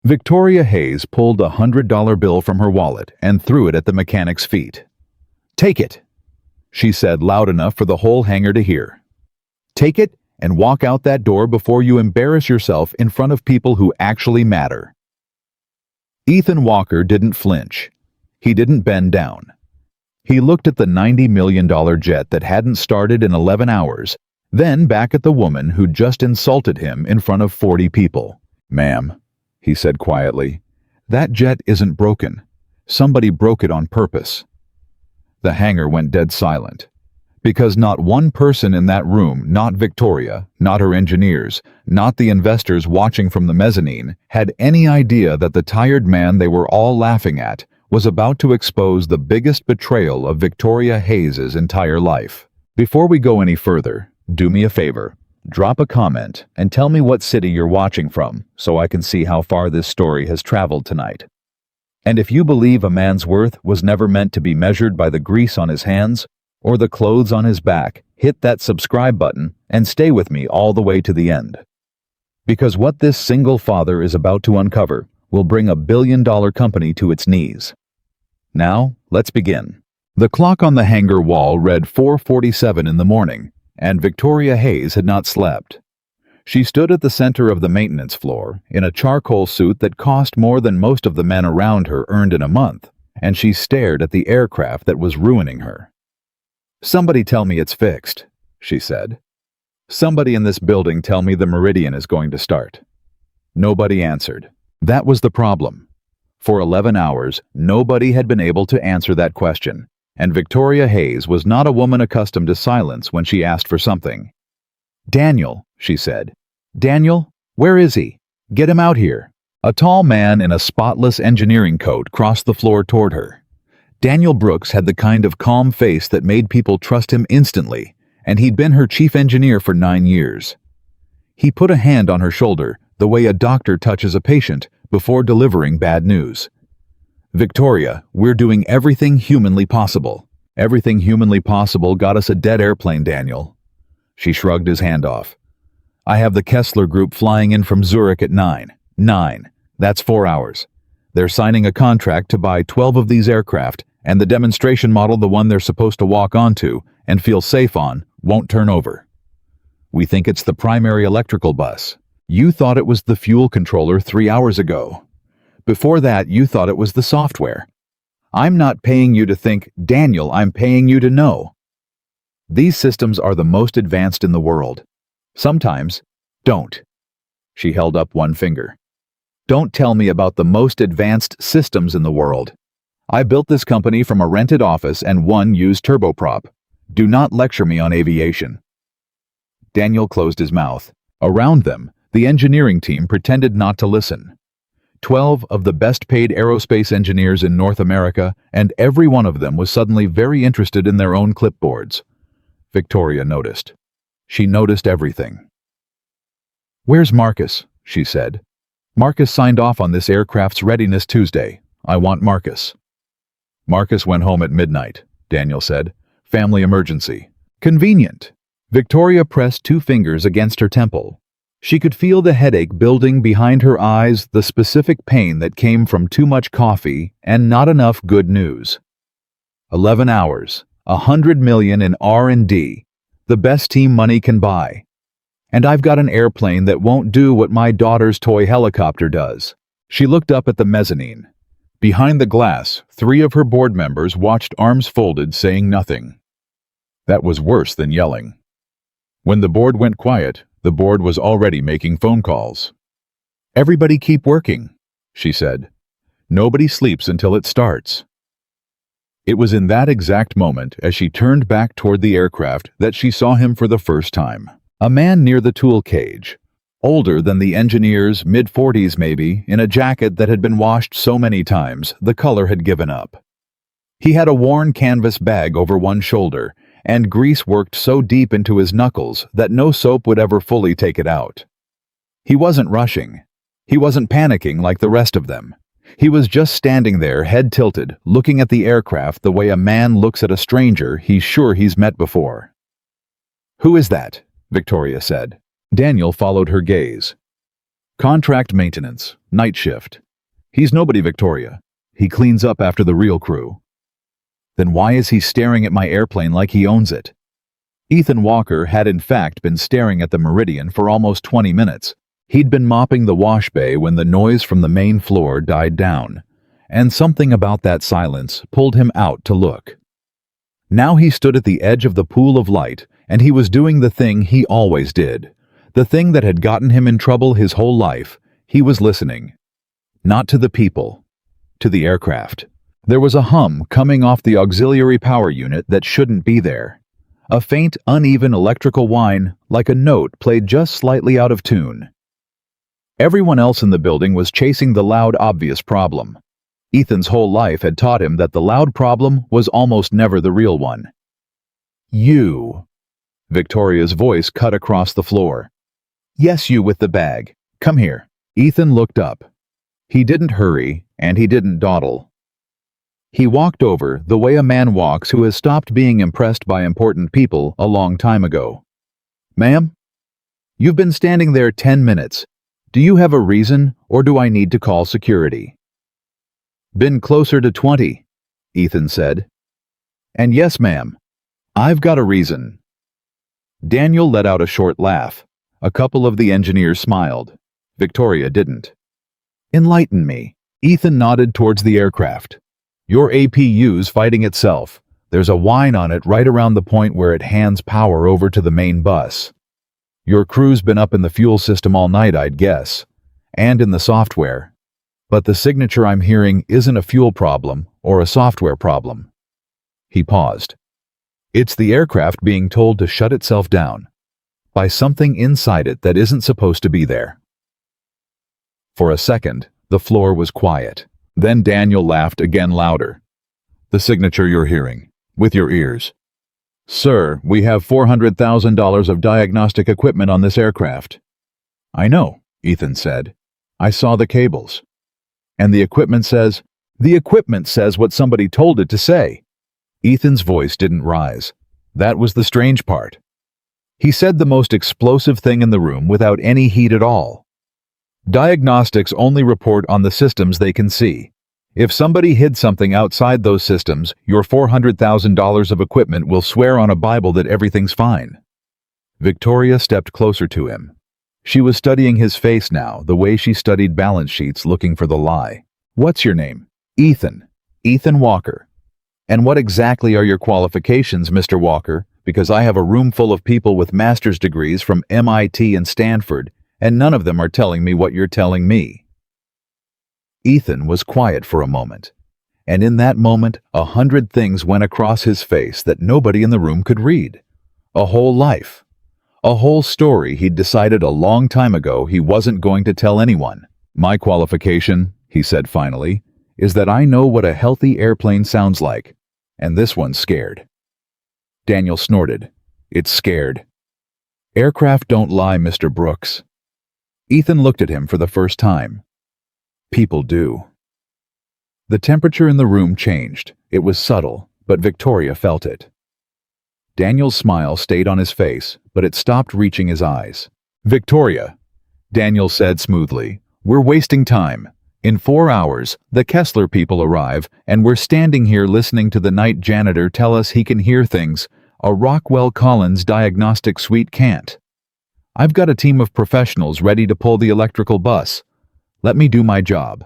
Victoria Hayes pulled a $100 bill from her wallet and threw it at the mechanic's feet. "Take it," she said loud enough for the whole hangar to hear. "Take it and walk out that door before you embarrass yourself in front of people who actually matter." Ethan Walker didn't flinch. He didn't bend down. He looked at the $90 million jet that hadn't started in 11 hours, then back at the woman who'd just insulted him in front of 40 people. "Ma'am," he said quietly, "that jet isn't broken. Somebody broke it on purpose." The hangar went dead silent, because not one person in that room, not Victoria, not her engineers, not the investors watching from the mezzanine, had any idea that the tired man they were all laughing at was about to expose the biggest betrayal of Victoria Hayes's entire life. Before we go any further, do me a favor. Drop a comment and tell me what city you're watching from so I can see how far this story has traveled tonight. And if you believe a man's worth was never meant to be measured by the grease on his hands or the clothes on his back, hit that subscribe button and stay with me all the way to the end. Because what this single father is about to uncover will bring a billion-dollar company to its knees. Now, let's begin. The clock on the hangar wall read 4:47 in the morning, and Victoria Hayes had not slept. She stood at the center of the maintenance floor in a charcoal suit that cost more than most of the men around her earned in a month, and she stared at the aircraft that was ruining her. "Somebody tell me it's fixed," she said. "Somebody in this building tell me the Meridian is going to start." Nobody answered. That was the problem. For 11 hours, nobody had been able to answer that question, and Victoria Hayes was not a woman accustomed to silence when she asked for something. "Daniel," she said. "Daniel, where is he? Get him out here." A tall man in a spotless engineering coat crossed the floor toward her. Daniel Brooks had the kind of calm face that made people trust him instantly, and he'd been her chief engineer for 9 years. He put a hand on her shoulder, the way a doctor touches a patient before delivering bad news. "Victoria, we're doing everything humanly possible. Everything humanly possible got us a dead airplane, Daniel." She shrugged his hand off. "I have the Kessler Group flying in from Zurich at 9. 9. That's 4 hours. They're signing a contract to buy 12 of these aircraft, and the demonstration model, the one they're supposed to walk onto and feel safe on, won't turn over. We think it's the primary electrical bus. You thought it was the fuel controller 3 hours ago. Before that, you thought it was the software. I'm not paying you to think, Daniel, I'm paying you to know. These systems are the most advanced in the world. Sometimes, don't." She held up one finger. "Don't tell me about the most advanced systems in the world. I built this company from a rented office and one used turboprop. Do not lecture me on aviation." Daniel closed his mouth. Around them, the engineering team pretended not to listen. 12 of the best-paid aerospace engineers in North America, and every one of them was suddenly very interested in their own clipboards. Victoria noticed. She noticed everything. "Where's Marcus?" she said. "Marcus signed off on this aircraft's readiness Tuesday. I want Marcus." "Marcus went home at midnight," Daniel said. "Family emergency." "Convenient." Victoria pressed 2 fingers against her temple. She could feel the headache building behind her eyes, the specific pain that came from too much coffee and not enough good news. 11 hours, $100 million in R&D, the best team money can buy. And I've got an airplane that won't do what my daughter's toy helicopter does. She looked up at the mezzanine. Behind the glass, 3 of her board members watched, arms folded, saying nothing. That was worse than yelling. When the board went quiet, the board was already making phone calls. "Everybody keep working," she said. "Nobody sleeps until it starts." It was in that exact moment, as she turned back toward the aircraft, that she saw him for the first time. A man near the tool cage, older than the engineers, mid-40s maybe, in a jacket that had been washed so many times, the color had given up. He had a worn canvas bag over one shoulder, and grease worked so deep into his knuckles that no soap would ever fully take it out. He wasn't rushing. He wasn't panicking like the rest of them. He was just standing there, head tilted, looking at the aircraft the way a man looks at a stranger he's sure he's met before. "Who is that?" Victoria said. Daniel followed her gaze. Contract maintenance, night shift. He's nobody, Victoria. He cleans up after the real crew. Then why is he staring at my airplane like he owns it? Ethan Walker had in fact been staring at the Meridian for almost 20 minutes. He'd been mopping the wash bay when the noise from the main floor died down, and something about that silence pulled him out to look. Now he stood at the edge of the pool of light, and he was doing the thing he always did. The thing that had gotten him in trouble his whole life. He was listening. Not to the people, to the aircraft. There was a hum coming off the auxiliary power unit that shouldn't be there. A faint, uneven electrical whine, like a note played just slightly out of tune. Everyone else in the building was chasing the loud, obvious problem. Ethan's whole life had taught him that the loud problem was almost never the real one. You. Victoria's voice cut across the floor. Yes, you with the bag. Come here. Ethan looked up. He didn't hurry, and he didn't dawdle. He walked over the way a man walks who has stopped being impressed by important people a long time ago. Ma'am? You've been standing there 10 minutes. Do you have a reason, or do I need to call security? Been closer to 20, Ethan said. And yes, ma'am. I've got a reason. Daniel let out a short laugh. A couple of the engineers smiled. Victoria didn't. Enlighten me. Ethan nodded towards the aircraft. Your APU's fighting itself. There's a whine on it right around the point where it hands power over to the main bus. Your crew's been up in the fuel system all night, I'd guess. And in the software. But the signature I'm hearing isn't a fuel problem or a software problem. He paused. It's the aircraft being told to shut itself down by something inside it that isn't supposed to be there. For a second, the floor was quiet. Then Daniel laughed again louder. The signature you're hearing, with your ears. Sir, we have $400,000 of diagnostic equipment on this aircraft. I know, Ethan said. I saw the cables. And the equipment says what somebody told it to say. Ethan's voice didn't rise. That was the strange part. He said the most explosive thing in the room without any heat at all. Diagnostics only report on the systems they can see. If somebody hid something outside those systems, your $400,000 of equipment will swear on a Bible that everything's fine. Victoria stepped closer to him. She was studying his face now, the way she studied balance sheets looking for the lie. What's your name? Ethan. Ethan Walker. And what exactly are your qualifications, Mr. Walker? Because I have a room full of people with master's degrees from MIT and Stanford, and none of them are telling me what you're telling me. Ethan was quiet for a moment, and in that moment 100 things went across his face that nobody in the room could read. A whole life. A whole story he'd decided a long time ago he wasn't going to tell anyone. My qualification, he said finally, is that I know what a healthy airplane sounds like, and this one's scared. Daniel snorted. It's scared. Aircraft don't lie, Mr. Brooks. Ethan looked at him for the first time. People do. The temperature in the room changed. It was subtle, but Victoria felt it. Daniel's smile stayed on his face, but it stopped reaching his eyes. Victoria, Daniel said smoothly, we're wasting time. In 4 hours, the Kessler people arrive, and we're standing here listening to the night janitor tell us he can hear things a Rockwell Collins diagnostic suite can't. I've got a team of professionals ready to pull the electrical bus. Let me do my job.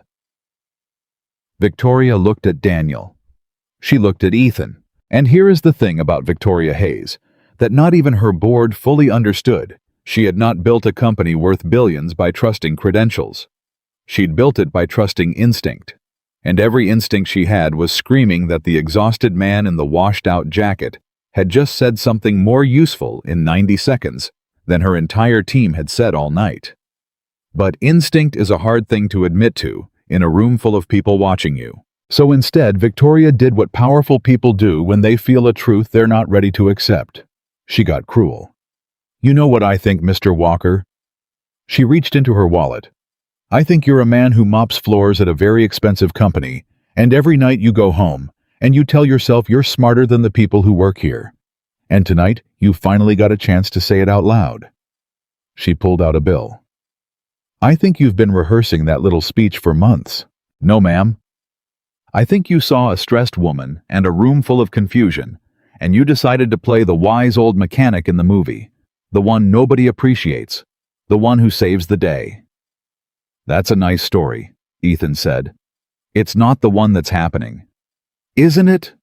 Victoria looked at Daniel. She looked at Ethan. And here is the thing about Victoria Hayes, that not even her board fully understood. She had not built a company worth billions by trusting credentials. She'd built it by trusting instinct. And every instinct she had was screaming that the exhausted man in the washed-out jacket had just said something more useful in 90 seconds than her entire team had said all night. But instinct is a hard thing to admit to in a room full of people watching you. So instead, Victoria did what powerful people do when they feel a truth they're not ready to accept. She got cruel. You know what I think, Mr. Walker? She reached into her wallet. I think you're a man who mops floors at a very expensive company, and every night you go home, and you tell yourself you're smarter than the people who work here. And tonight, you finally got a chance to say it out loud. She pulled out a bill. I think you've been rehearsing that little speech for months. No, ma'am. I think you saw a stressed woman and a room full of confusion, and you decided to play the wise old mechanic in the movie, the one nobody appreciates, the one who saves the day. That's a nice story, Ethan said. It's not the one that's happening. Isn't it?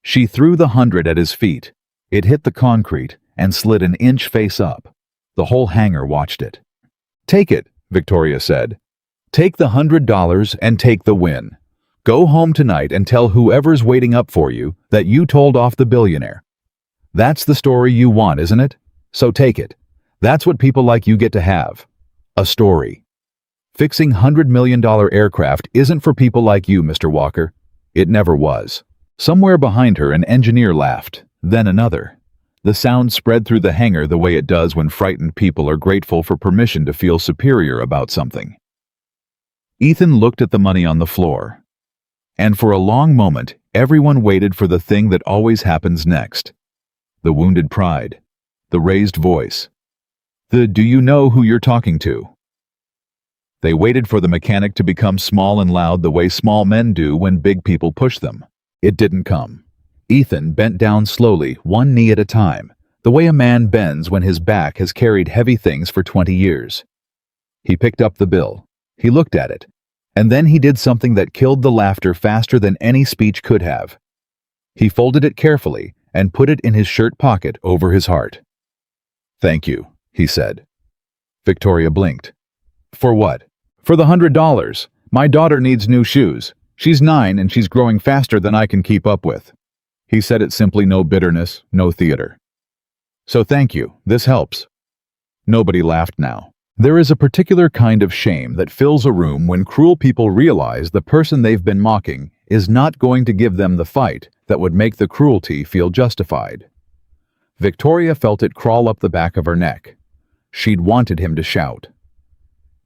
She threw the 100 at his feet. It hit the concrete and slid an inch face up. The whole hangar watched it. Take it, Victoria said. Take the $100 and take the win. Go home tonight and tell whoever's waiting up for you that you told off the billionaire. That's the story you want, isn't it? So take it. That's what people like you get to have. A story. Fixing $100 million aircraft isn't for people like you, Mr. Walker. It never was. Somewhere behind her, an engineer laughed, then another. The sound spread through the hangar the way it does when frightened people are grateful for permission to feel superior about something. Ethan looked at the money on the floor. And for a long moment, everyone waited for the thing that always happens next. The wounded pride. The raised voice. The "do you know who you're talking to?" They waited for the mechanic to become small and loud the way small men do when big people push them. It didn't come. Ethan bent down slowly, one knee at a time, the way a man bends when his back has carried heavy things for 20 years. He picked up the bill. He looked at it. And then he did something that killed the laughter faster than any speech could have. He folded it carefully and put it in his shirt pocket over his heart. "Thank you," he said. Victoria blinked. "For what?" "For the $100. My daughter needs new shoes. She's 9 and she's growing faster than I can keep up with." He said it simply, no bitterness, no theater. "So thank you. This helps." Nobody laughed now. There is a particular kind of shame that fills a room when cruel people realize the person they've been mocking is not going to give them the fight that would make the cruelty feel justified. Victoria felt it crawl up the back of her neck. She'd wanted him to shout.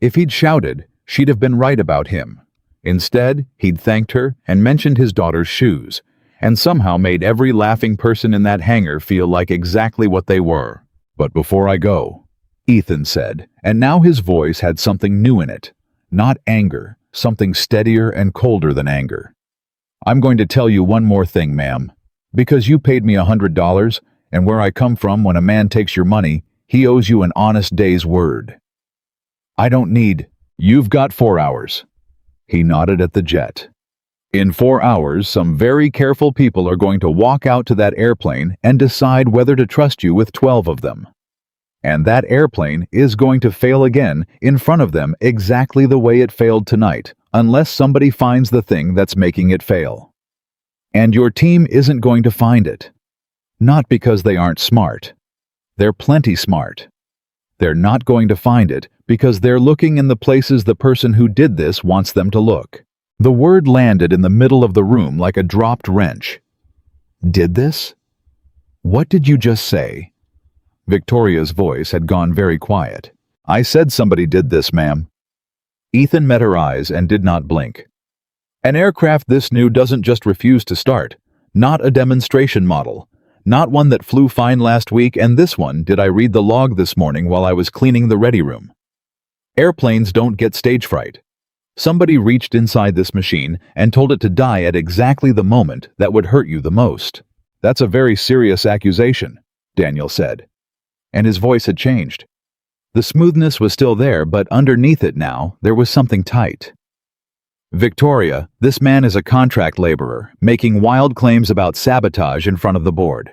If he'd shouted, she'd have been right about him. Instead, he'd thanked her and mentioned his daughter's shoes, and somehow made every laughing person in that hangar feel like exactly what they were. "But before I go," Ethan said, and now his voice had something new in it. Not anger, something steadier and colder than anger. "I'm going to tell you one more thing, ma'am. Because you paid me $100, and where I come from, when a man takes your money, he owes you an honest day's word. I don't need. You've got 4 hours." He nodded at the jet. "In 4 hours, some very careful people are going to walk out to that airplane and decide whether to trust you with 12 of them. And that airplane is going to fail again in front of them exactly the way it failed tonight, unless somebody finds the thing that's making it fail. And your team isn't going to find it. Not because they aren't smart. They're plenty smart. They're not going to find it because they're looking in the places the person who did this wants them to look." The word landed in the middle of the room like a dropped wrench. "Did this? What did you just say?" Victoria's voice had gone very quiet. "I said somebody did this, ma'am." Ethan met her eyes and did not blink. "An aircraft this new doesn't just refuse to start. Not a demonstration model. Not one that flew fine last week, and this one did I read the log this morning while I was cleaning the ready room. Airplanes don't get stage fright. Somebody reached inside this machine and told it to die at exactly the moment that would hurt you the most." "That's a very serious accusation," Daniel said. And his voice had changed. The smoothness was still there, but underneath it now, there was something tight. "Victoria, this man is a contract laborer, making wild claims about sabotage in front of the board.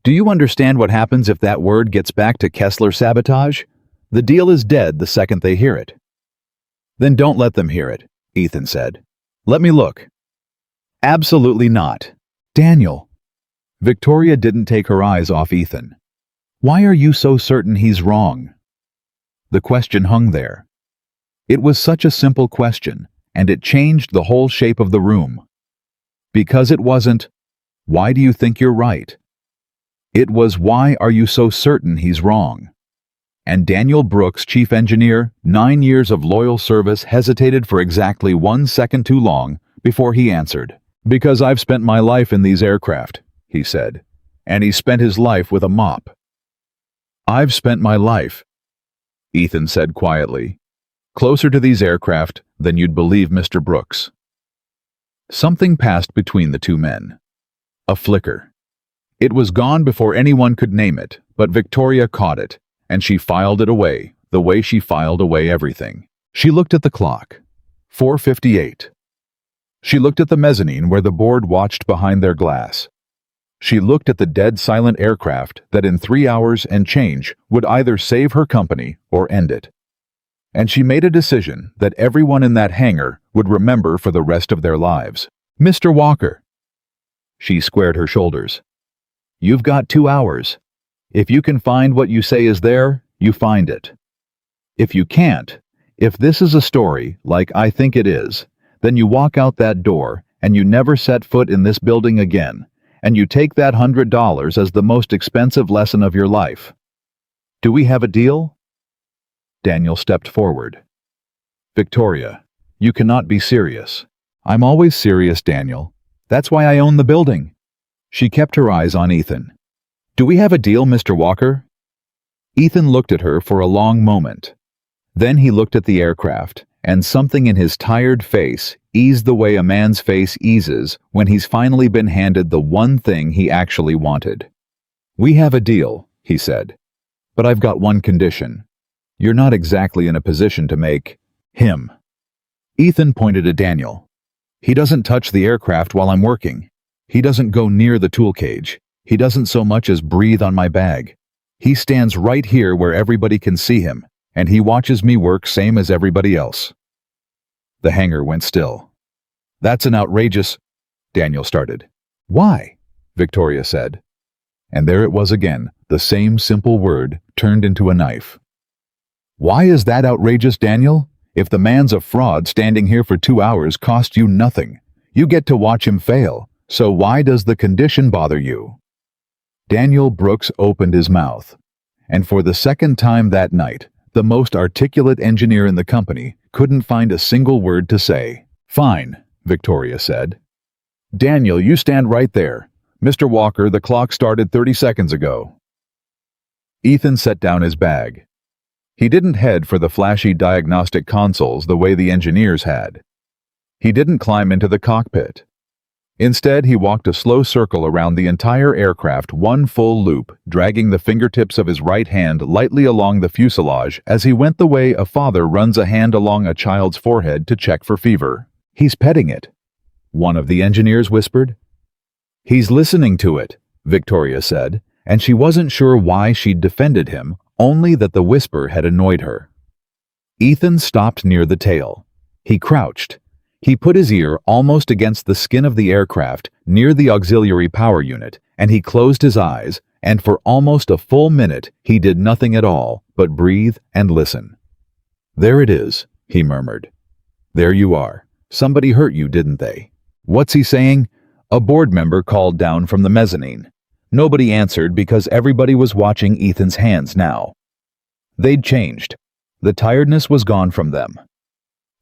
Do you understand what happens if that word gets back to Kessler Sabotage? The deal is dead the second they hear it." "Then don't let them hear it," Ethan said. "Let me look." "Absolutely not. Daniel." Victoria didn't take her eyes off Ethan. "Why are you so certain he's wrong?" The question hung there. It was such a simple question, and it changed the whole shape of the room. Because it wasn't, "Why do you think you're right?" It was, "Why are you so certain he's wrong?" And Daniel Brooks, chief engineer, 9 years of loyal service, hesitated for exactly 1 second too long before he answered. "Because I've spent my life in these aircraft," he said. "And he spent his life with a mop." "I've spent my life," Ethan said quietly, closer to these aircraft than you'd believe, Mr. Brooks. Something passed between the two men. A flicker. It was gone before anyone could name it, but Victoria caught it, and she filed it away, the way she filed away everything. She looked at the clock. 4:58. She looked at the mezzanine where the board watched behind their glass. She looked at the dead silent aircraft that in 3 hours and change would either save her company or end it. And she made a decision that everyone in that hangar would remember for the rest of their lives. Mr. Walker. She squared her shoulders. You've got 2 hours. If you can find what you say is there, you find it. If you can't, if this is a story like I think it is, then you walk out that door and you never set foot in this building again, and you take that $100 as the most expensive lesson of your life. Do we have a deal? Daniel stepped forward. Victoria, you cannot be serious. I'm always serious, Daniel. That's why I own the building. She kept her eyes on Ethan. Do we have a deal, Mr. Walker? Ethan looked at her for a long moment. Then he looked at the aircraft, and something in his tired face eased the way a man's face eases when he's finally been handed the one thing he actually wanted. We have a deal, he said. But I've got one condition. You're not exactly in a position to make him. Ethan pointed at Daniel. He doesn't touch the aircraft while I'm working. He doesn't go near the tool cage. He doesn't so much as breathe on my bag. He stands right here where everybody can see him, and he watches me work same as everybody else. The hangar went still. That's an outrageous, Daniel started. Why? Victoria said. And there it was again, the same simple word turned into a knife. Why is that outrageous, Daniel? If the man's a fraud, standing here for 2 hours cost you nothing. You get to watch him fail. So why does the condition bother you? Daniel Brooks opened his mouth. And for the second time that night, the most articulate engineer in the company couldn't find a single word to say. Fine, Victoria said. Daniel, you stand right there. Mr. Walker, the clock started 30 seconds ago. Ethan set down his bag. He didn't head for the flashy diagnostic consoles the way the engineers had. He didn't climb into the cockpit. Instead, he walked a slow circle around the entire aircraft, one full loop, dragging the fingertips of his right hand lightly along the fuselage as he went the way a father runs a hand along a child's forehead to check for fever. He's petting it, one of the engineers whispered. He's listening to it, Victoria said, and she wasn't sure why she'd defended him, only that the whisper had annoyed her. Ethan stopped near the tail. He crouched. He put his ear almost against the skin of the aircraft, near the auxiliary power unit, and he closed his eyes, and for almost a full minute he did nothing at all but breathe and listen. There it is, he murmured. There you are. Somebody hurt you, didn't they? What's he saying? A board member called down from the mezzanine. Nobody answered because everybody was watching Ethan's hands now. They'd changed. The tiredness was gone from them.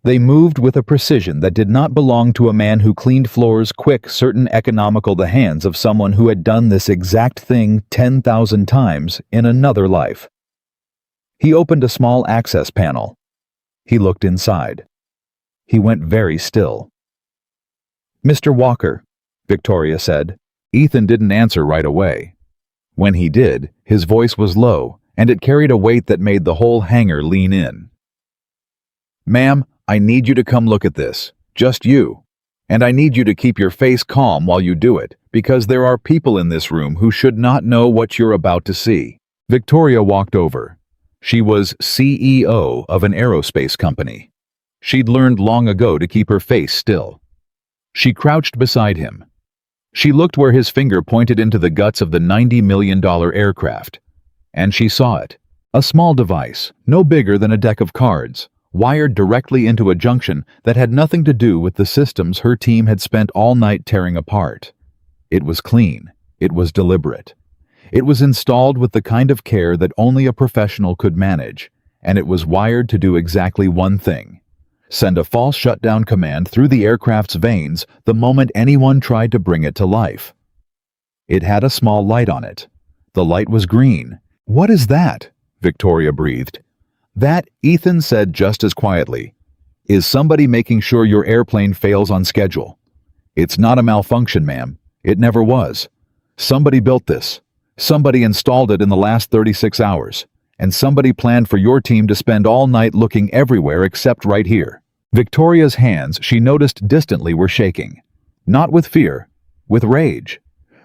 They moved with a precision that did not belong to a man who cleaned floors quick, certain, economical, the hands of someone who had done this exact thing 10,000 times in another life. He opened a small access panel. He looked inside. He went very still. Mr. Walker, Victoria said. Ethan didn't answer right away. When he did, his voice was low, and it carried a weight that made the whole hangar lean in. Ma'am, I need you to come look at this. Just you. And I need you to keep your face calm while you do it, because there are people in this room who should not know what you're about to see. Victoria walked over. She was CEO of an aerospace company. She'd learned long ago to keep her face still. She crouched beside him. She looked where his finger pointed into the guts of the $90 million aircraft. And she saw it. A small device, no bigger than a deck of cards, wired directly into a junction that had nothing to do with the systems her team had spent all night tearing apart. It was clean. It was deliberate. It was installed with the kind of care that only a professional could manage, and it was wired to do exactly one thing: send a false shutdown command through the aircraft's veins the moment anyone tried to bring it to life. It had a small light on it. The light was green. What is that? Victoria breathed. That, Ethan said just as quietly, is somebody making sure your airplane fails on schedule. It's not a malfunction, ma'am. It never was. Somebody built this. Somebody installed it in the last 36 hours. And somebody planned for your team to spend all night looking everywhere except right here. Victoria's hands, she noticed distantly, were shaking. Not with fear, with rage.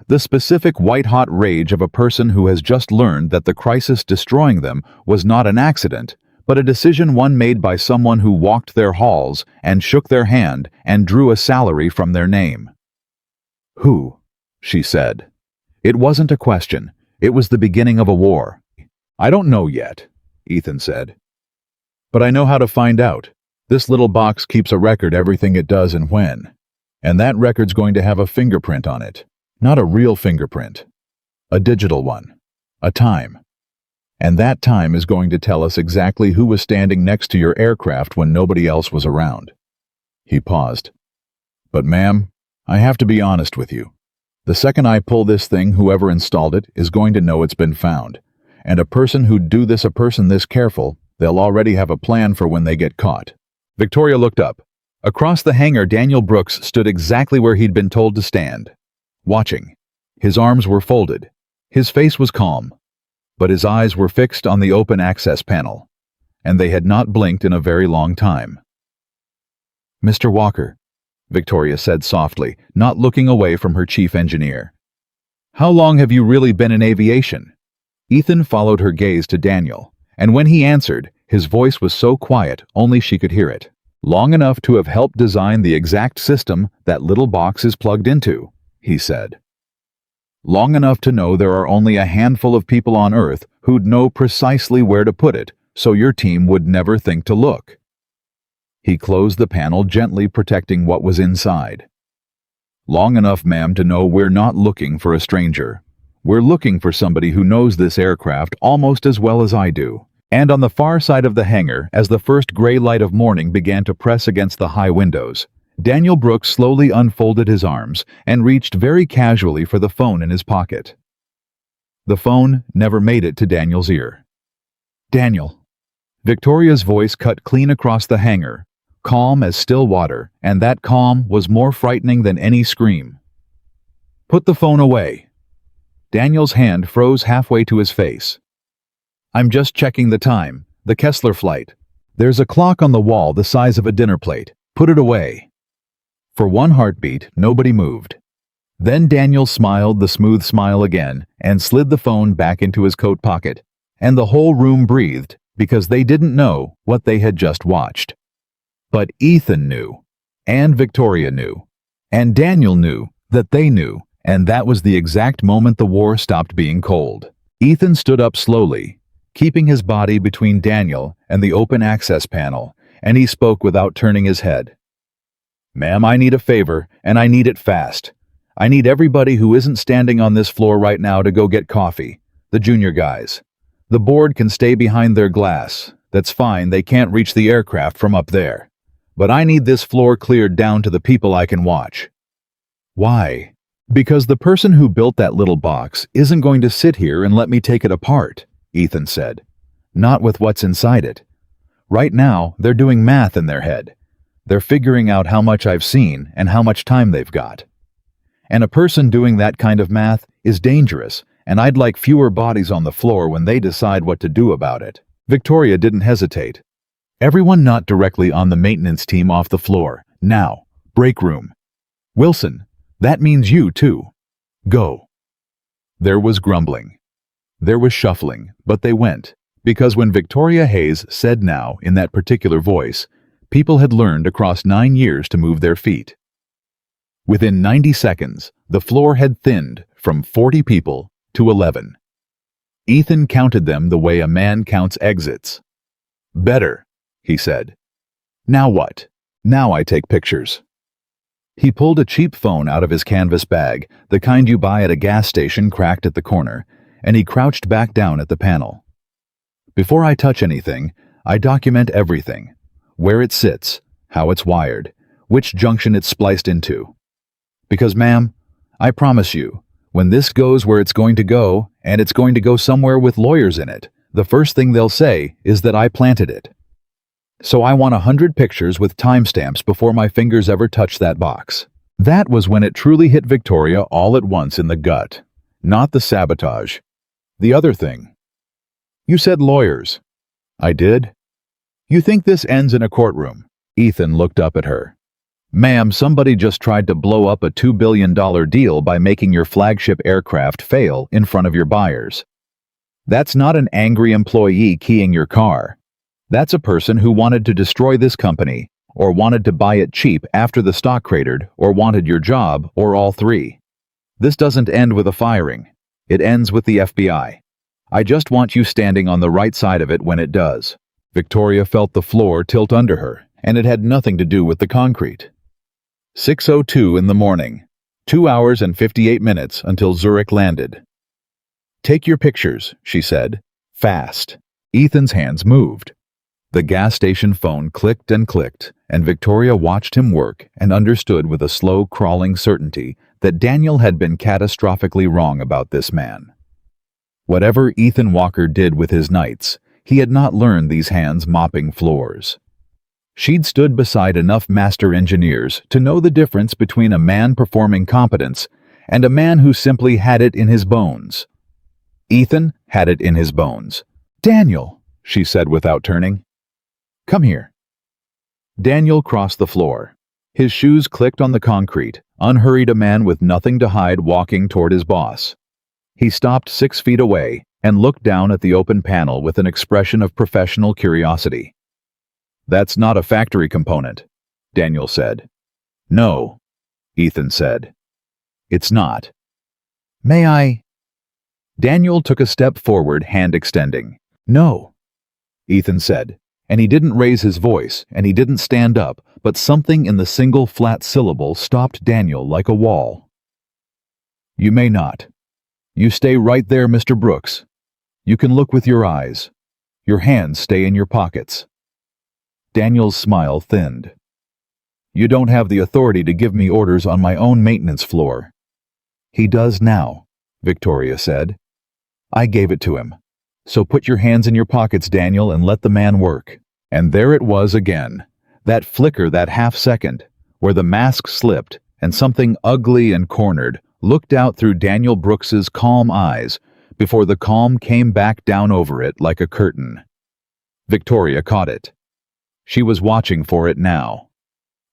The specific white-hot rage of a person who has just learned that the crisis destroying them was not an accident, but a decision one made by someone who walked their halls and shook their hand and drew a salary from their name. Who? She said. It wasn't a question. It was the beginning of a war. I don't know yet, Ethan said. But I know how to find out. This little box keeps a record everything it does and when. And that record's going to have a fingerprint on it. Not a real fingerprint. A digital one. A time. And that time is going to tell us exactly who was standing next to your aircraft when nobody else was around. He paused. But ma'am, I have to be honest with you. The second I pull this thing, whoever installed it is going to know it's been found. And a person who'd do this, a person this careful, they'll already have a plan for when they get caught. Victoria looked up. Across the hangar, Daniel Brooks stood exactly where he'd been told to stand, watching. His arms were folded. His face was calm. But his eyes were fixed on the open access panel, and they had not blinked in a very long time. Mr. Walker, Victoria said softly, not looking away from her chief engineer. How long have you really been in aviation? Ethan followed her gaze to Daniel, and when he answered, his voice was so quiet only she could hear it. Long enough to have helped design the exact system that little box is plugged into, he said. Long enough to know there are only a handful of people on Earth who'd know precisely where to put it, so your team would never think to look. He closed the panel, gently protecting what was inside. Long enough, ma'am, to know we're not looking for a stranger. We're looking for somebody who knows this aircraft almost as well as I do. And on the far side of the hangar, as the first gray light of morning began to press against the high windows, Daniel Brooks slowly unfolded his arms and reached very casually for the phone in his pocket. The phone never made it to Daniel's ear. Daniel. Victoria's voice cut clean across the hangar, calm as still water, and that calm was more frightening than any scream. Put the phone away. Daniel's hand froze halfway to his face. I'm just checking the time, the Kessler flight. There's a clock on the wall the size of a dinner plate. Put it away. For one heartbeat, nobody moved. Then Daniel smiled the smooth smile again and slid the phone back into his coat pocket, and the whole room breathed because they didn't know what they had just watched. But Ethan knew, and Victoria knew, and Daniel knew that they knew, and that was the exact moment the war stopped being cold. Ethan stood up slowly, keeping his body between Daniel and the open access panel, and he spoke without turning his head. Ma'am, I need a favor, and I need it fast. I need everybody who isn't standing on this floor right now to go get coffee. The junior guys. The board can stay behind their glass. That's fine, they can't reach the aircraft from up there. But I need this floor cleared down to the people I can watch. Why? Because the person who built that little box isn't going to sit here and let me take it apart, Ethan said. Not with what's inside it. Right now, they're doing math in their head. They're figuring out how much I've seen and how much time they've got. And a person doing that kind of math is dangerous, and I'd like fewer bodies on the floor when they decide what to do about it. Victoria didn't hesitate. Everyone not directly on the maintenance team off the floor. Now. Break room. Wilson, that means you too. Go. There was grumbling. There was shuffling, but they went, because when Victoria Hayes said now in that particular voice, people had learned across 9 years to move their feet. Within 90 seconds, the floor had thinned from 40 people to 11. Ethan counted them the way a man counts exits. Better, he said. Now what? Now I take pictures. He pulled a cheap phone out of his canvas bag, the kind you buy at a gas station cracked at the corner, and he crouched back down at the panel. Before I touch anything, I document everything. Where it sits, how it's wired, which junction it's spliced into. Because, ma'am, I promise you, when this goes where it's going to go, and it's going to go somewhere with lawyers in it, the first thing they'll say is that I planted it. So I want 100 pictures with timestamps before my fingers ever touch that box. That was when it truly hit Victoria all at once in the gut. Not the sabotage. The other thing. You said lawyers. I did. You think this ends in a courtroom? Ethan looked up at her. Ma'am, somebody just tried to blow up a $2 billion deal by making your flagship aircraft fail in front of your buyers. That's not an angry employee keying your car. That's a person who wanted to destroy this company, or wanted to buy it cheap after the stock cratered, or wanted your job, or all three. This doesn't end with a firing. It ends with the FBI. I just want you standing on the right side of it when it does. Victoria felt the floor tilt under her, and it had nothing to do with the concrete. 6:02 in the morning. 2 hours and 58 minutes until Zurich landed. Take your pictures, she said. Fast. Ethan's hands moved. The gas station phone clicked, and Victoria watched him work and understood with a slow, crawling certainty that Daniel had been catastrophically wrong about this man. Whatever Ethan Walker did with his nights, he had not learned these hands mopping floors. She'd stood beside enough master engineers to know the difference between a man performing competence and a man who simply had it in his bones. Ethan had it in his bones. Daniel, she said without turning. Come here. Daniel crossed the floor. His shoes clicked on the concrete, unhurried, a man with nothing to hide walking toward his boss. He stopped 6 feet away and looked down at the open panel with an expression of professional curiosity. That's not a factory component, Daniel said. No, Ethan said. It's not. May I? Daniel took a step forward, hand extending. No, Ethan said, and he didn't raise his voice, and he didn't stand up, but something in the single flat syllable stopped Daniel like a wall. You may not. You stay right there, Mr. Brooks. You can look with your eyes. Your hands stay in your pockets. Daniel's smile thinned. You don't have the authority to give me orders on my own maintenance floor. He does now, Victoria said. I gave it to him. So put your hands in your pockets, Daniel, and let the man work. And there it was again, that flicker, that half second, where the mask slipped and something ugly and cornered looked out through Daniel Brooks's calm eyes before the calm came back down over it like a curtain. Victoria caught it. She was watching for it now.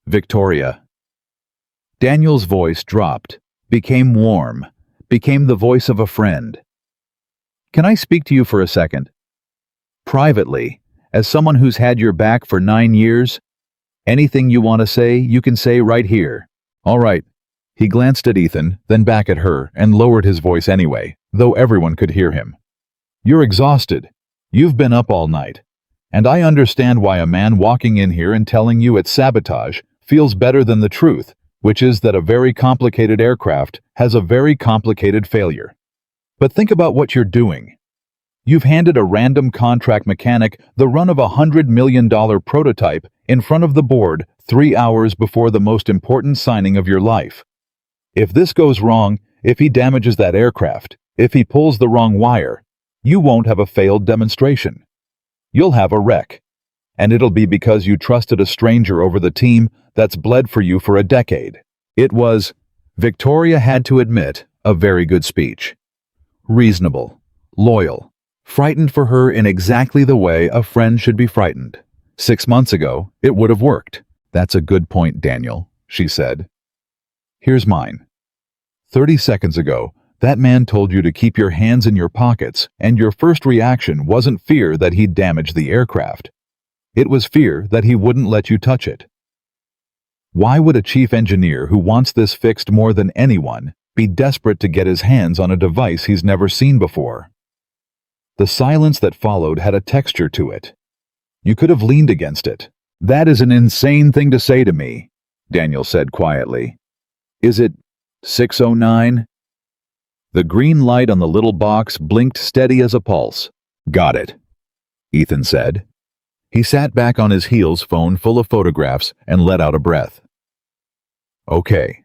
Victoria. Daniel's voice dropped, became warm, became the voice of a friend. Can I speak to you for a second? Privately, as someone who's had your back for 9 years, anything you want to say, you can say right here. All right. He glanced at Ethan, then back at her, and lowered his voice anyway, though everyone could hear him. You're exhausted. You've been up all night. And I understand why a man walking in here and telling you it's sabotage feels better than the truth, which is that a very complicated aircraft has a very complicated failure. But think about what you're doing. You've handed a random contract mechanic the run of $100 million prototype in front of the board 3 hours before the most important signing of your life. If this goes wrong, if he damages that aircraft, if he pulls the wrong wire, you won't have a failed demonstration. You'll have a wreck. And it'll be because you trusted a stranger over the team that's bled for you for a decade. It was, Victoria had to admit, a very good speech. Reasonable, loyal, frightened for her in exactly the way a friend should be frightened. 6 months ago, it would have worked. That's a good point, Daniel, she said. Here's mine. 30 seconds ago, that man told you to keep your hands in your pockets, and your first reaction wasn't fear that he'd damage the aircraft. It was fear that he wouldn't let you touch it. Why would a chief engineer who wants this fixed more than anyone be desperate to get his hands on a device he's never seen before? The silence that followed had a texture to it. You could have leaned against it. That is an insane thing to say to me, Daniel said quietly. Is it 6:09? The green light on the little box blinked steady as a pulse. Got it, Ethan said. He sat back on his heels, phone full of photographs, and let out a breath. Okay,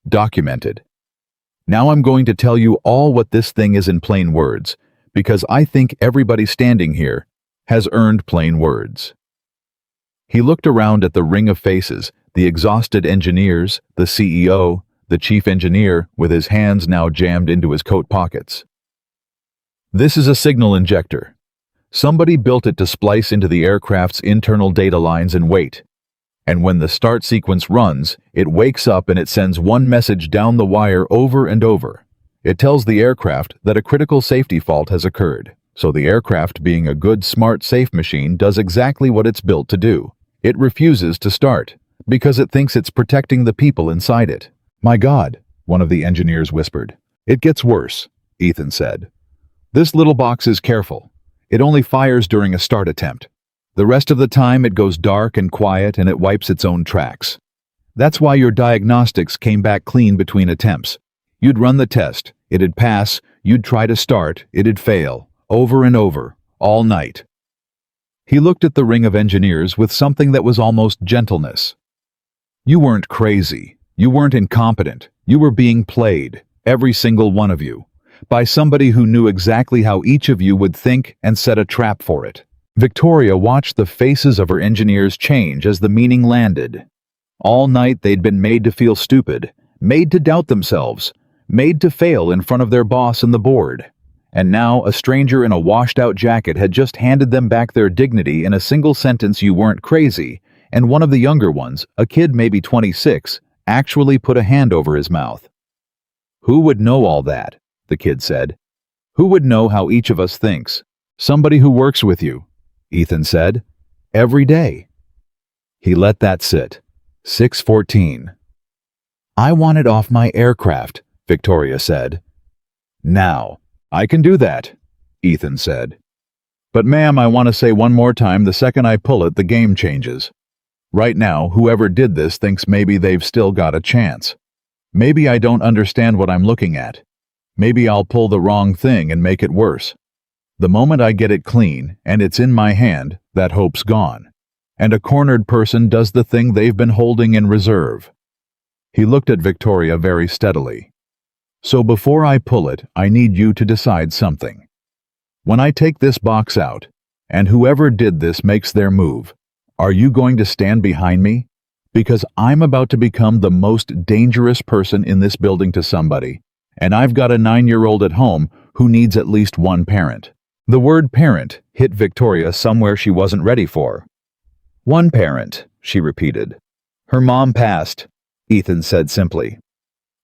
documented. Now I'm going to tell you all what this thing is in plain words, because I think everybody standing here has earned plain words." He looked around at the ring of faces, the exhausted engineers, the CEO, the chief engineer with his hands now jammed into his coat pockets. "This is a signal injector. Somebody built it to splice into the aircraft's internal data lines and wait. And when the start sequence runs, it wakes up and it sends one message down the wire over and over. It tells the aircraft that a critical safety fault has occurred. So the aircraft, being a good, smart, safe machine, does exactly what it's built to do. It refuses to start, because it thinks it's protecting the people inside it." "My God," one of the engineers whispered. "It gets worse," Ethan said. "This little box is careful. It only fires during a start attempt. The rest of the time it goes dark and quiet and it wipes its own tracks. That's why your diagnostics came back clean between attempts. You'd run the test, it'd pass, you'd try to start, it'd fail, over and over, all night." He looked at the ring of engineers with something that was almost gentleness. "You weren't crazy. You weren't incompetent. You were being played, every single one of you, by somebody who knew exactly how each of you would think and set a trap for it." Victoria watched the faces of her engineers change as the meaning landed. All night they'd been made to feel stupid, made to doubt themselves, made to fail in front of their boss and the board. And now a stranger in a washed-out jacket had just handed them back their dignity in a single sentence: "You weren't crazy," and one of the younger ones, a kid maybe 26, actually put a hand over his mouth. "Who would know all that?" the kid said. "Who would know how each of us thinks?" "Somebody who works with you," Ethan said. "Every day." He let that sit. 6:14. "I want it off my aircraft," Victoria said. "Now. I can do that," Ethan said. "But ma'am, I want to say one more time, the second I pull it, the game changes. Right now, whoever did this thinks maybe they've still got a chance. Maybe I don't understand what I'm looking at. Maybe I'll pull the wrong thing and make it worse. The moment I get it clean, and it's in my hand, that hope's gone. And a cornered person does the thing they've been holding in reserve." He looked at Victoria very steadily. "So before I pull it, I need you to decide something. When I take this box out, and whoever did this makes their move, are you going to stand behind me? Because I'm about to become the most dangerous person in this building to somebody, and I've got a 9-year-old at home who needs at least one parent." The word parent hit Victoria somewhere she wasn't ready for. "One parent," she repeated. "Her mom passed," Ethan said simply.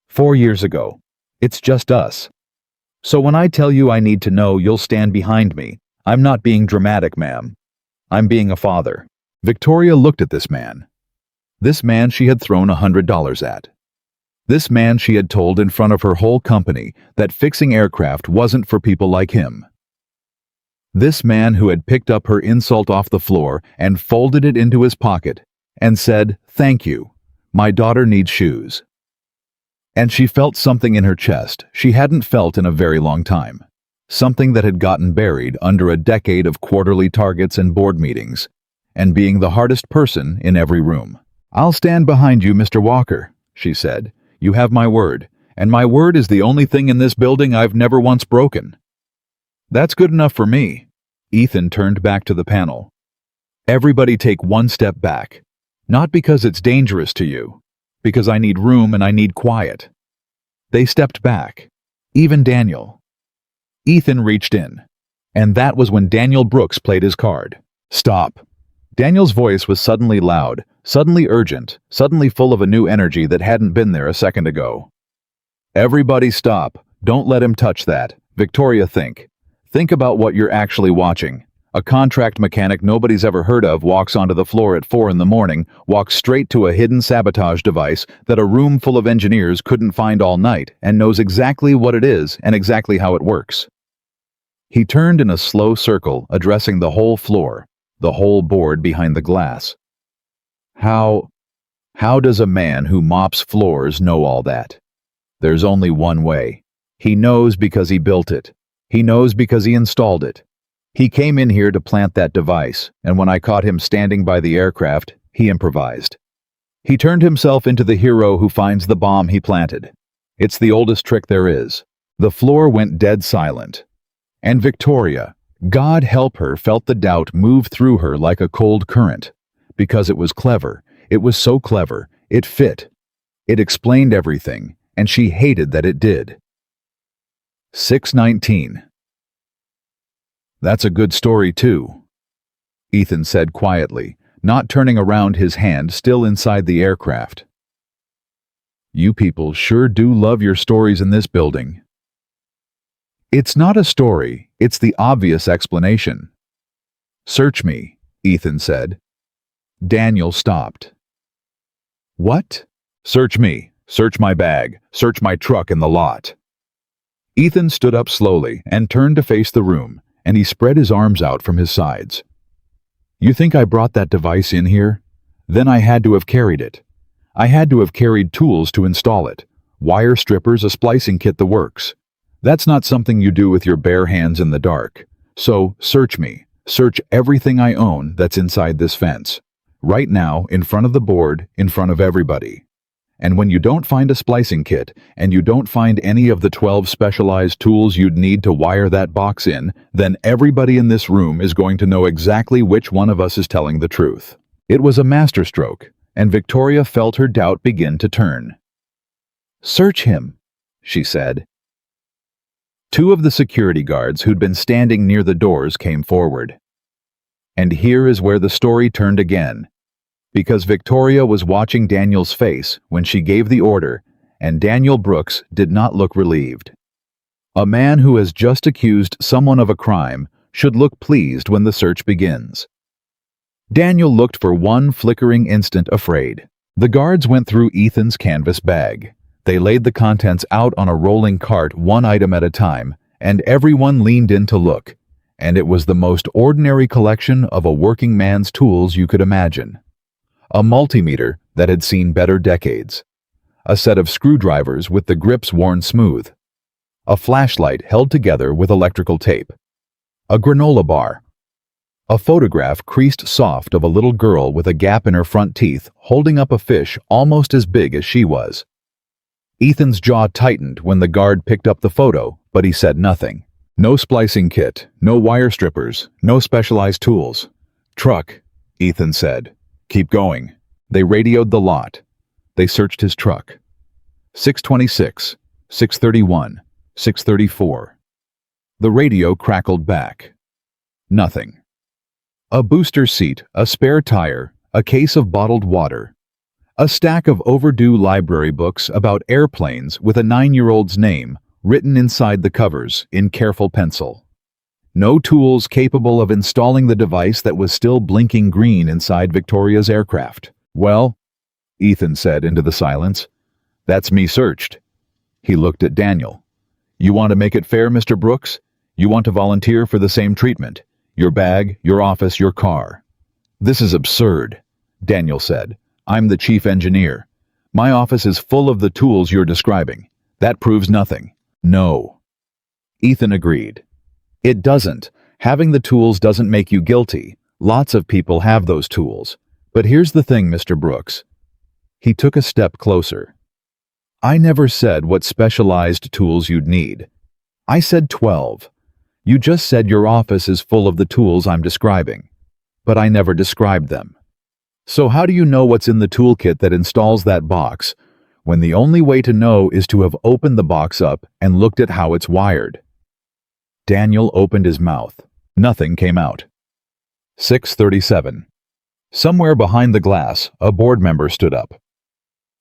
4 years ago. It's just us. So when I tell you I need to know, you'll stand behind me. I'm not being dramatic, ma'am. I'm being a father." Victoria looked at this man. This man she had thrown $100 at. This man she had told in front of her whole company that fixing aircraft wasn't for people like him. This man who had picked up her insult off the floor and folded it into his pocket and said, "Thank you. My daughter needs shoes." And she felt something in her chest she hadn't felt in a very long time. Something that had gotten buried under a decade of quarterly targets and board meetings, and being the hardest person in every room. "I'll stand behind you, Mr. Walker," she said. "You have my word, and my word is the only thing in this building I've never once broken." "That's good enough for me." Ethan turned back to the panel. "Everybody take one step back. Not because it's dangerous to you, because I need room and I need quiet." They stepped back. Even Daniel. Ethan reached in. And that was when Daniel Brooks played his card. "Stop." Daniel's voice was suddenly loud, suddenly urgent, suddenly full of a new energy that hadn't been there a second ago. "Everybody stop. Don't let him touch that. Victoria, think. Think about what you're actually watching. A contract mechanic nobody's ever heard of walks onto the floor at 4 in the morning, walks straight to a hidden sabotage device that a room full of engineers couldn't find all night, and knows exactly what it is and exactly how it works." He turned in a slow circle, addressing the whole floor, the whole board behind the glass. How does a man who mops floors know all that? There's only one way. He knows because he built it. He knows because he installed it. He came in here to plant that device, and when I caught him standing by the aircraft, he improvised. He turned himself into the hero who finds the bomb he planted. It's the oldest trick there is. The floor went dead silent. And Victoria, God help her, felt the doubt move through her like a cold current. Because it was clever. It was so clever. It fit. It explained everything, and she hated that it did. 6:19. That's a good story, too, Ethan said quietly, not turning around, his hand still inside the aircraft. You people sure do love your stories in this building. It's not a story, it's the obvious explanation. Search me, Ethan said. Daniel stopped. What? Search me. Search my bag. Search my truck in the lot. Ethan stood up slowly and turned to face the room, and he spread his arms out from his sides. You think I brought that device in here? Then I had to have carried it. I had to have carried tools to install it. Wire strippers, a splicing kit, the works. That's not something you do with your bare hands in the dark. So, search me. Search everything I own that's inside this fence. Right now, in front of the board, in front of everybody. And when you don't find a splicing kit, and you don't find any of the 12 specialized tools you'd need to wire that box in, then everybody in this room is going to know exactly which one of us is telling the truth. It was a masterstroke, and Victoria felt her doubt begin to turn. Search him, she said. Two of the security guards who'd been standing near the doors came forward. And here is where the story turned again. Because Victoria was watching Daniel's face when she gave the order, and Daniel Brooks did not look relieved. A man who has just accused someone of a crime should look pleased when the search begins. Daniel looked for one flickering instant afraid. The guards went through Ethan's canvas bag. They laid the contents out on a rolling cart, one item at a time, and everyone leaned in to look. And it was the most ordinary collection of a working man's tools you could imagine. A multimeter that had seen better decades. A set of screwdrivers with the grips worn smooth. A flashlight held together with electrical tape. A granola bar. A photograph creased soft of a little girl with a gap in her front teeth holding up a fish almost as big as she was. Ethan's jaw tightened when the guard picked up the photo, but he said nothing. No splicing kit, no wire strippers, no specialized tools. Truck, Ethan said. Keep going. They radioed the lot. They searched his truck. 626, 631, 634. The radio crackled back. Nothing. A booster seat, a spare tire, a case of bottled water. A stack of overdue library books about airplanes with a 9-year-old's name written inside the covers in careful pencil. No tools capable of installing the device that was still blinking green inside Victoria's aircraft. Well, Ethan said into the silence, that's me searched. He looked at Daniel. You want to make it fair, Mr. Brooks? You want to volunteer for the same treatment? Your bag, your office, your car. This is absurd, Daniel said. I'm the chief engineer. My office is full of the tools you're describing. That proves nothing. No. Ethan agreed. It doesn't. Having the tools doesn't make you guilty. Lots of people have those tools. But here's the thing, Mr. Brooks. He took a step closer. I never said what specialized tools you'd need. I said 12. You just said your office is full of the tools I'm describing. But I never described them. So how do you know what's in the toolkit that installs that box, when the only way to know is to have opened the box up and looked at how it's wired? Daniel opened his mouth. Nothing came out. 6:37. Somewhere behind the glass, a board member stood up.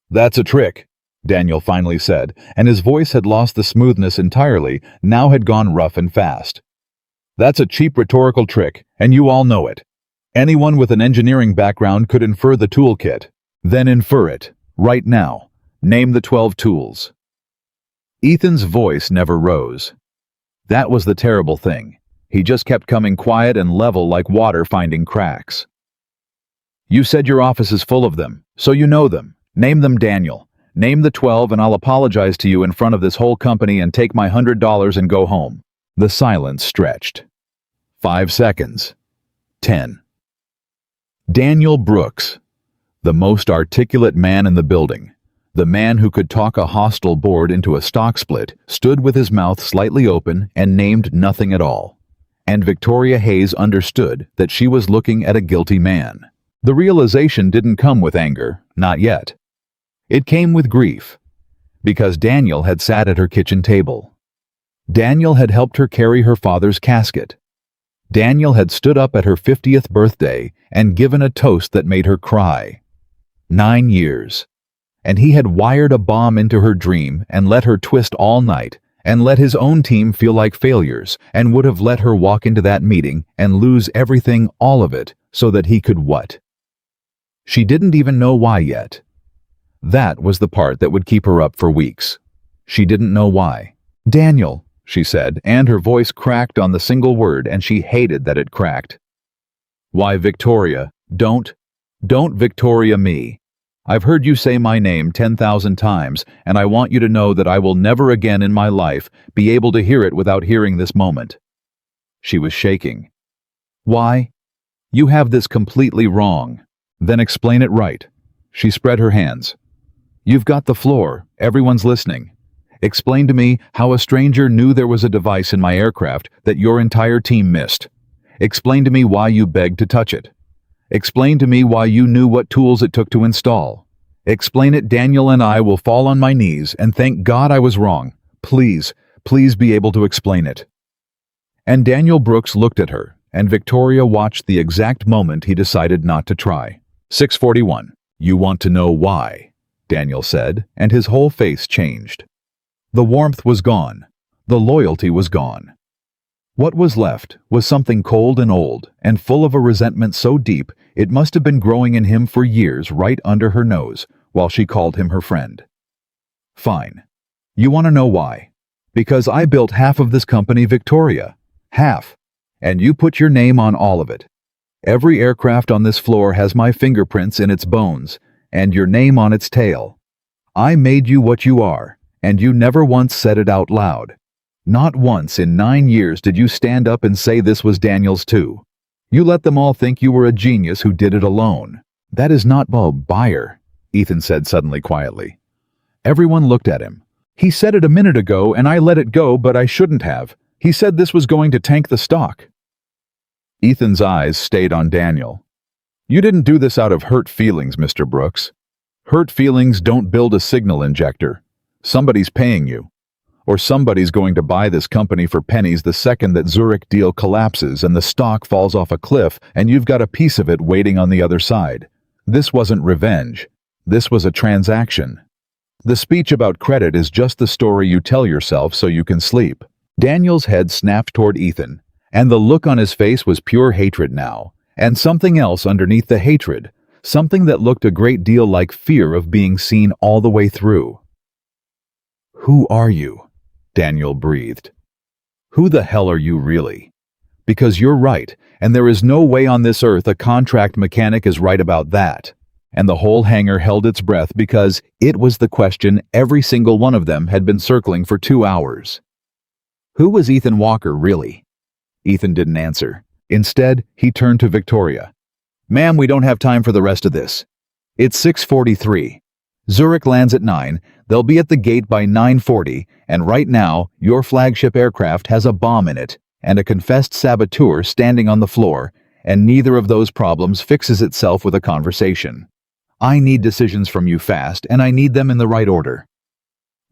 That's a trick, Daniel finally said, and his voice had lost the smoothness entirely, now had gone rough and fast. That's a cheap rhetorical trick, and you all know it. Anyone with an engineering background could infer the toolkit. Then infer it, right now. Name the 12 tools. Ethan's voice never rose. That was the terrible thing. He just kept coming quiet and level like water finding cracks. You said your office is full of them, so you know them. Name them, Daniel. Name the 12 and I'll apologize to you in front of this whole company and take my $100 and go home. The silence stretched. 5 seconds. 10. Daniel Brooks, the most articulate man in the building, The man who could talk a hostile board into a stock split stood with his mouth slightly open and named nothing at all. And Victoria Hayes understood that she was looking at a guilty man. The realization didn't come with anger, not yet. It came with grief, because Daniel had sat at her kitchen table. Daniel had helped her carry her father's casket. Daniel had stood up at her 50th birthday and given a toast that made her cry. 9 years. And he had wired a bomb into her dream and let her twist all night and let his own team feel like failures and would have let her walk into that meeting and lose everything, all of it, so that he could what? She didn't even know why yet. That was the part that would keep her up for weeks. She didn't know why. "Daniel," she said, and her voice cracked on the single word, and she hated that it cracked. "Why, Victoria, don't Victoria me. I've heard you say my name 10,000 times, and I want you to know that I will never again in my life be able to hear it without hearing this moment." She was shaking. "Why? You have this completely wrong." "Then explain it right." She spread her hands. "You've got the floor. Everyone's listening. Explain to me how a stranger knew there was a device in my aircraft that your entire team missed. Explain to me why you begged to touch it. Explain to me why you knew what tools it took to install. Explain it. Daniel and I will fall on my knees and thank God I was wrong. Please, please be able to explain it." And Daniel Brooks looked at her, and Victoria watched the exact moment he decided not to try. 6:41. "You want to know why," Daniel said, and his whole face changed. The warmth was gone. The loyalty was gone. What was left was something cold and old, and full of a resentment so deep it must have been growing in him for years right under her nose, while she called him her friend. "Fine. You want to know why? Because I built half of this company, Victoria. Half. And you put your name on all of it. Every aircraft on this floor has my fingerprints in its bones, and your name on its tail. I made you what you are, and you never once said it out loud. Not once in 9 years did you stand up and say this was Daniel's too. You let them all think you were a genius who did it alone. That is not Bob Buyer," Ethan said suddenly quietly. Everyone looked at him. "He said it a minute ago and I let it go, but I shouldn't have. He said this was going to tank the stock." Ethan's eyes stayed on Daniel. "You didn't do this out of hurt feelings, Mr. Brooks. Hurt feelings don't build a signal injector. Somebody's paying you. Or somebody's going to buy this company for pennies the second that Zurich deal collapses and the stock falls off a cliff and you've got a piece of it waiting on the other side. This wasn't revenge. This was a transaction. The speech about credit is just the story you tell yourself so you can sleep." Daniel's head snapped toward Ethan, and the look on his face was pure hatred now, and something else underneath the hatred, something that looked a great deal like fear of being seen all the way through. "Who are you?" Daniel breathed. "Who the hell are you really? Because you're right, and there is no way on this earth a contract mechanic is right about that." And the whole hangar held its breath because it was the question every single one of them had been circling for 2 hours. Who was Ethan Walker really? Ethan didn't answer. Instead, he turned to Victoria. "Ma'am, we don't have time for the rest of this. It's 6:43. Zurich lands at 9, they'll be at the gate by 9:40, and right now, your flagship aircraft has a bomb in it, and a confessed saboteur standing on the floor, and neither of those problems fixes itself with a conversation. I need decisions from you fast, and I need them in the right order.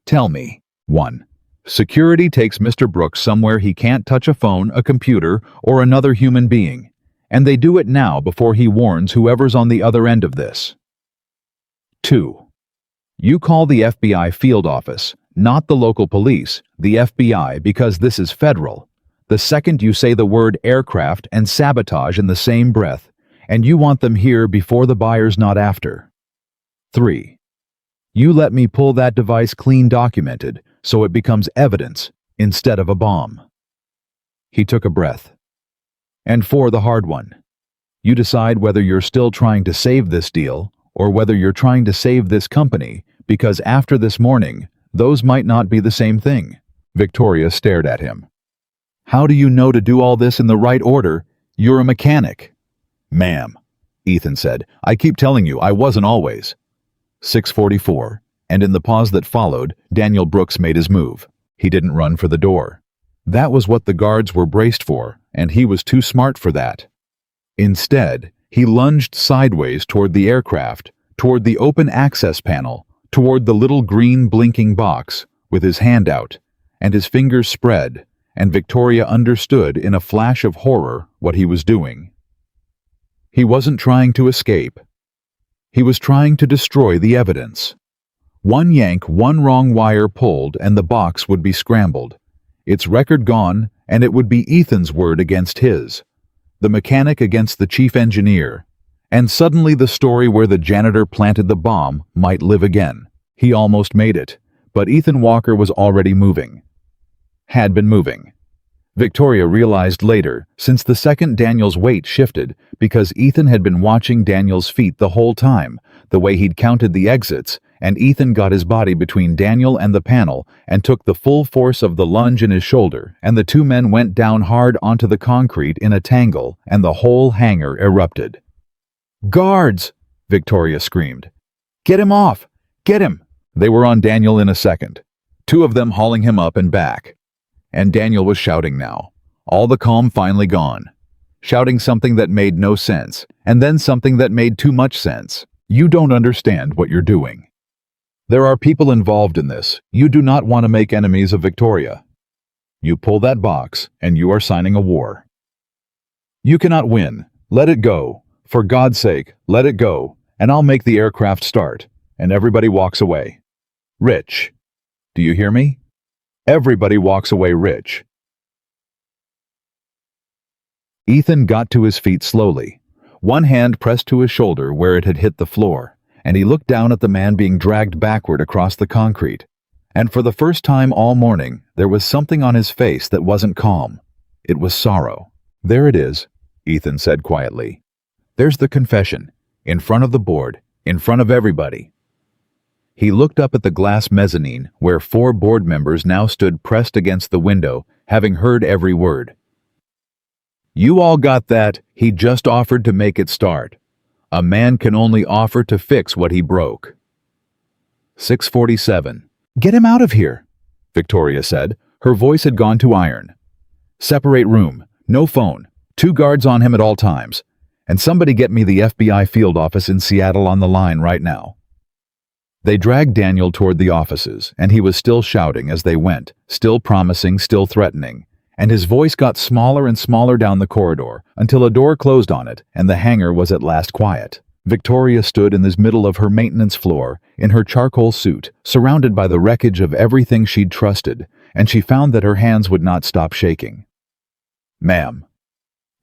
Tell me. 1. Security takes Mr. Brooks somewhere he can't touch a phone, a computer, or another human being, and they do it now before he warns whoever's on the other end of this. 2. You call the FBI field office, not the local police, the FBI, because this is federal. The second you say the word aircraft and sabotage in the same breath, and you want them here before the buyer's not after. 3. You let me pull that device clean documented, so it becomes evidence instead of a bomb." He took a breath. "And 4, the hard one. You decide whether you're still trying to save this deal, or whether you're trying to save this company, because after this morning, those might not be the same thing." Victoria stared at him. "How do you know to do all this in the right order? You're a mechanic." "Ma'am," Ethan said, "I keep telling you I wasn't always." 6:44. And in the pause that followed, Daniel Brooks made his move. He didn't run for the door. That was what the guards were braced for, and he was too smart for that. Instead, he lunged sideways toward the aircraft, toward the open access panel, toward the little green blinking box, with his hand out, and his fingers spread, and Victoria understood in a flash of horror what he was doing. He wasn't trying to escape. He was trying to destroy the evidence. One yank, one wrong wire pulled, and the box would be scrambled. Its record gone, and it would be Ethan's word against his, the mechanic against the chief engineer, and suddenly the story where the janitor planted the bomb might live again. He almost made it, but Ethan Walker was already moving. Had been moving. Victoria realized later, since the second Daniel's weight shifted, because Ethan had been watching Daniel's feet the whole time, the way he'd counted the exits, and Ethan got his body between Daniel and the panel and took the full force of the lunge in his shoulder, and the two men went down hard onto the concrete in a tangle, and the whole hangar erupted. "Guards!" Victoria screamed. "Get him off! Get him!" They were on Daniel in a second, two of them hauling him up and back. And Daniel was shouting now, all the calm finally gone, shouting something that made no sense, and then something that made too much sense. "You don't understand what you're doing. There are people involved in this. You do not want to make enemies of Victoria. You pull that box, and you are signing a war. You cannot win. Let it go. For God's sake, let it go, and I'll make the aircraft start." And everybody walks away. Rich. Do you hear me? Everybody walks away rich. Ethan got to his feet slowly. One hand pressed to his shoulder where it had hit the floor, and he looked down at the man being dragged backward across the concrete. And for the first time all morning, there was something on his face that wasn't calm. It was sorrow. "There it is," Ethan said quietly. "There's the confession, in front of the board, in front of everybody." He looked up at the glass mezzanine, where 4 board members now stood pressed against the window, having heard every word. "You all got that? He just offered to make it start. A man can only offer to fix what he broke." 6:47. "Get him out of here," Victoria said. Her voice had gone to iron. "Separate room. No phone. 2 guards on him at all times. And somebody get me the FBI field office in Seattle on the line right now." They dragged Daniel toward the offices, and he was still shouting as they went, still promising, still threatening, and his voice got smaller and smaller down the corridor until a door closed on it and the hangar was at last quiet. Victoria stood in the middle of her maintenance floor, in her charcoal suit, surrounded by the wreckage of everything she'd trusted, and she found that her hands would not stop shaking. "Ma'am."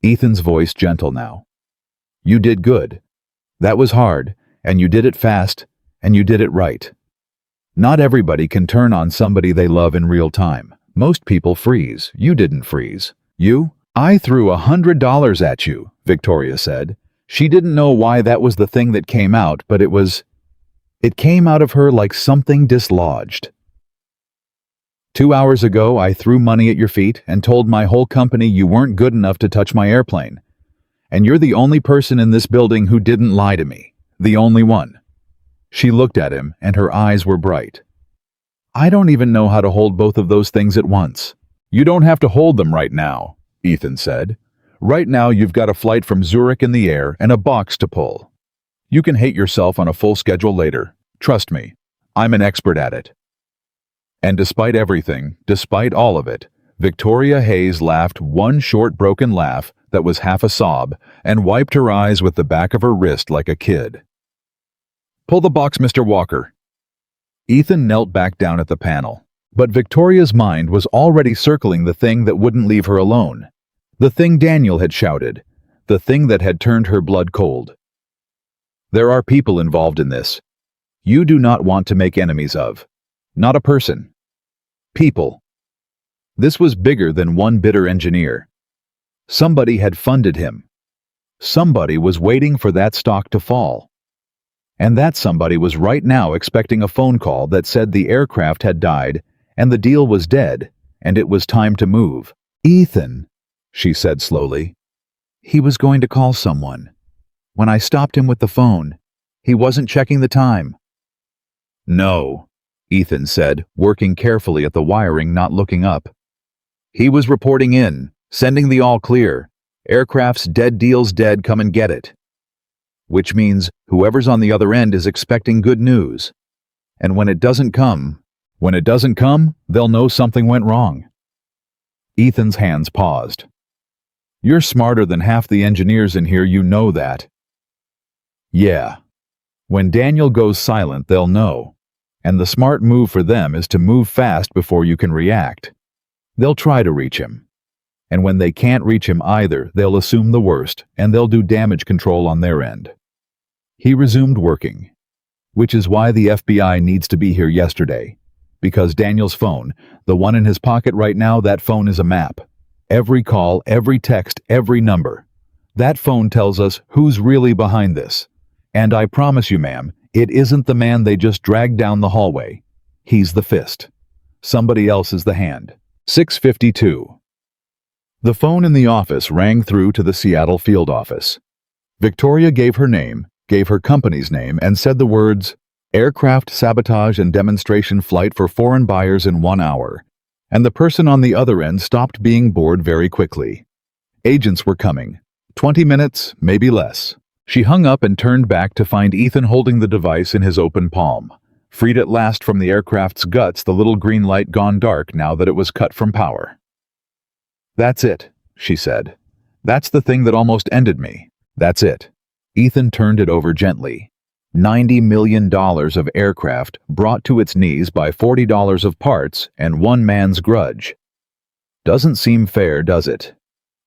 Ethan's voice gentle now. "You did good. That was hard, and you did it fast, and you did it right. Not everybody can turn on somebody they love in real time. Most people freeze. You didn't freeze. You? I threw $100 at you," Victoria said. She didn't know why that was the thing that came out, but it came out of her like something dislodged. "2 hours ago, I threw money at your feet and told my whole company you weren't good enough to touch my airplane. And you're the only person in this building who didn't lie to me. The only one." She looked at him, and her eyes were bright. "I don't even know how to hold both of those things at once." "You don't have to hold them right now," Ethan said. "Right now you've got a flight from Zurich in the air and a box to pull. You can hate yourself on a full schedule later. Trust me, I'm an expert at it." And despite everything, despite all of it, Victoria Hayes laughed one short broken laugh that was half a sob and wiped her eyes with the back of her wrist like a kid. "Pull the box, Mr. Walker." Ethan knelt back down at the panel, but Victoria's mind was already circling the thing that wouldn't leave her alone. The thing Daniel had shouted, the thing that had turned her blood cold. "There are people involved in this. You do not want to make enemies of. Not a person. People." This was bigger than one bitter engineer. Somebody had funded him. Somebody was waiting for that stock to fall. And that somebody was right now expecting a phone call that said the aircraft had died, and the deal was dead, and it was time to move. "Ethan," she said slowly. "He was going to call someone. When I stopped him with the phone, he wasn't checking the time." No, Ethan said, working carefully at the wiring, not looking up. He was reporting in, sending the all clear. Aircraft's dead deal's dead, come and get it. Which means whoever's on the other end is expecting good news. And when it doesn't come, they'll know something went wrong. Ethan's hands paused. You're smarter than half the engineers in here, you know that. Yeah. When Daniel goes silent, they'll know. And the smart move for them is to move fast before you can react. They'll try to reach him. And when they can't reach him either, they'll assume the worst, and they'll do damage control on their end. He resumed working, which is why the FBI needs to be here yesterday. Because Daniel's phone, the one in his pocket right now, that phone is a map. Every call, every text, every number. That phone tells us who's really behind this. And I promise you, ma'am, it isn't the man they just dragged down the hallway. He's the fist. Somebody else is the hand. 6:52. The phone in the office rang through to the Seattle field office. Victoria gave her name, gave her company's name, and said the words, aircraft sabotage and demonstration flight for foreign buyers in 1 hour. And the person on the other end stopped being bored very quickly. Agents were coming. 20 minutes, maybe less. She hung up and turned back to find Ethan holding the device in his open palm. Freed at last from the aircraft's guts, the little green light gone dark now that it was cut from power. That's it, she said. That's the thing that almost ended me. That's it. Ethan turned it over gently. $90 million of aircraft brought to its knees by $40 of parts and one man's grudge. Doesn't seem fair, does it?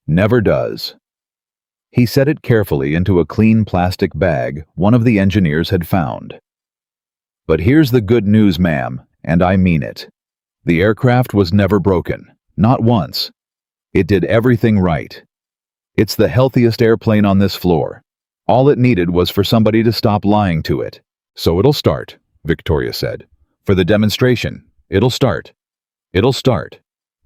Never does. He set it carefully into a clean plastic bag one of the engineers had found. But here's the good news, ma'am, and I mean it. The aircraft was never broken, not once. It did everything right. It's the healthiest airplane on this floor. All it needed was for somebody to stop lying to it. So it'll start, Victoria said. For the demonstration, it'll start. It'll start.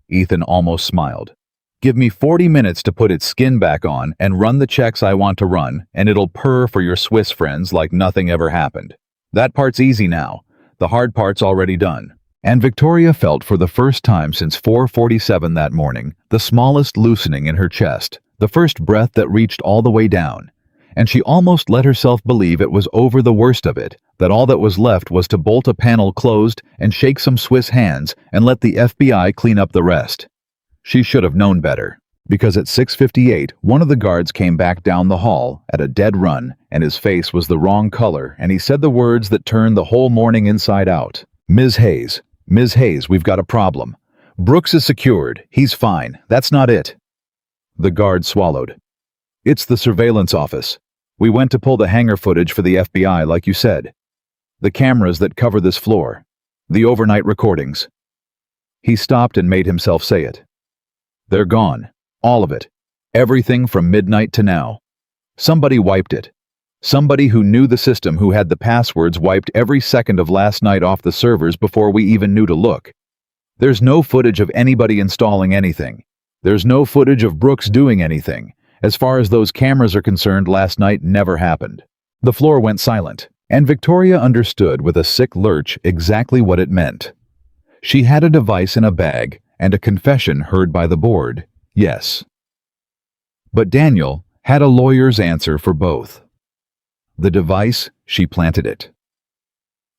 Ethan almost smiled. Give me 40 minutes to put its skin back on and run the checks I want to run, and it'll purr for your Swiss friends like nothing ever happened. That part's easy now. The hard part's already done. And Victoria felt for the first time since 4:47 that morning the smallest loosening in her chest, the first breath that reached all the way down. And she almost let herself believe it was over, the worst of it, that all that was left was to bolt a panel closed and shake some Swiss hands and let the FBI clean up the rest. She should have known better, because at 6:58 one of the guards came back down the hall at a dead run, and his face was the wrong color, and he said the words that turned the whole morning inside out. Ms. Hayes, we've got a problem. Brooks is secured. He's fine. That's not it. The guard swallowed. It's the surveillance office. We went to pull the hangar footage for the FBI, like you said. The cameras that cover this floor. The overnight recordings. He stopped and made himself say it. They're gone. All of it. Everything from midnight to now. Somebody wiped it. Somebody who knew the system, who had the passwords, wiped every second of last night off the servers before we even knew to look. There's no footage of anybody installing anything. There's no footage of Brooks doing anything. As far as those cameras are concerned, last night never happened. The floor went silent, and Victoria understood with a sick lurch exactly what it meant. She had a device in a bag and a confession heard by the board, yes. But Daniel had a lawyer's answer for both. The device, she planted it.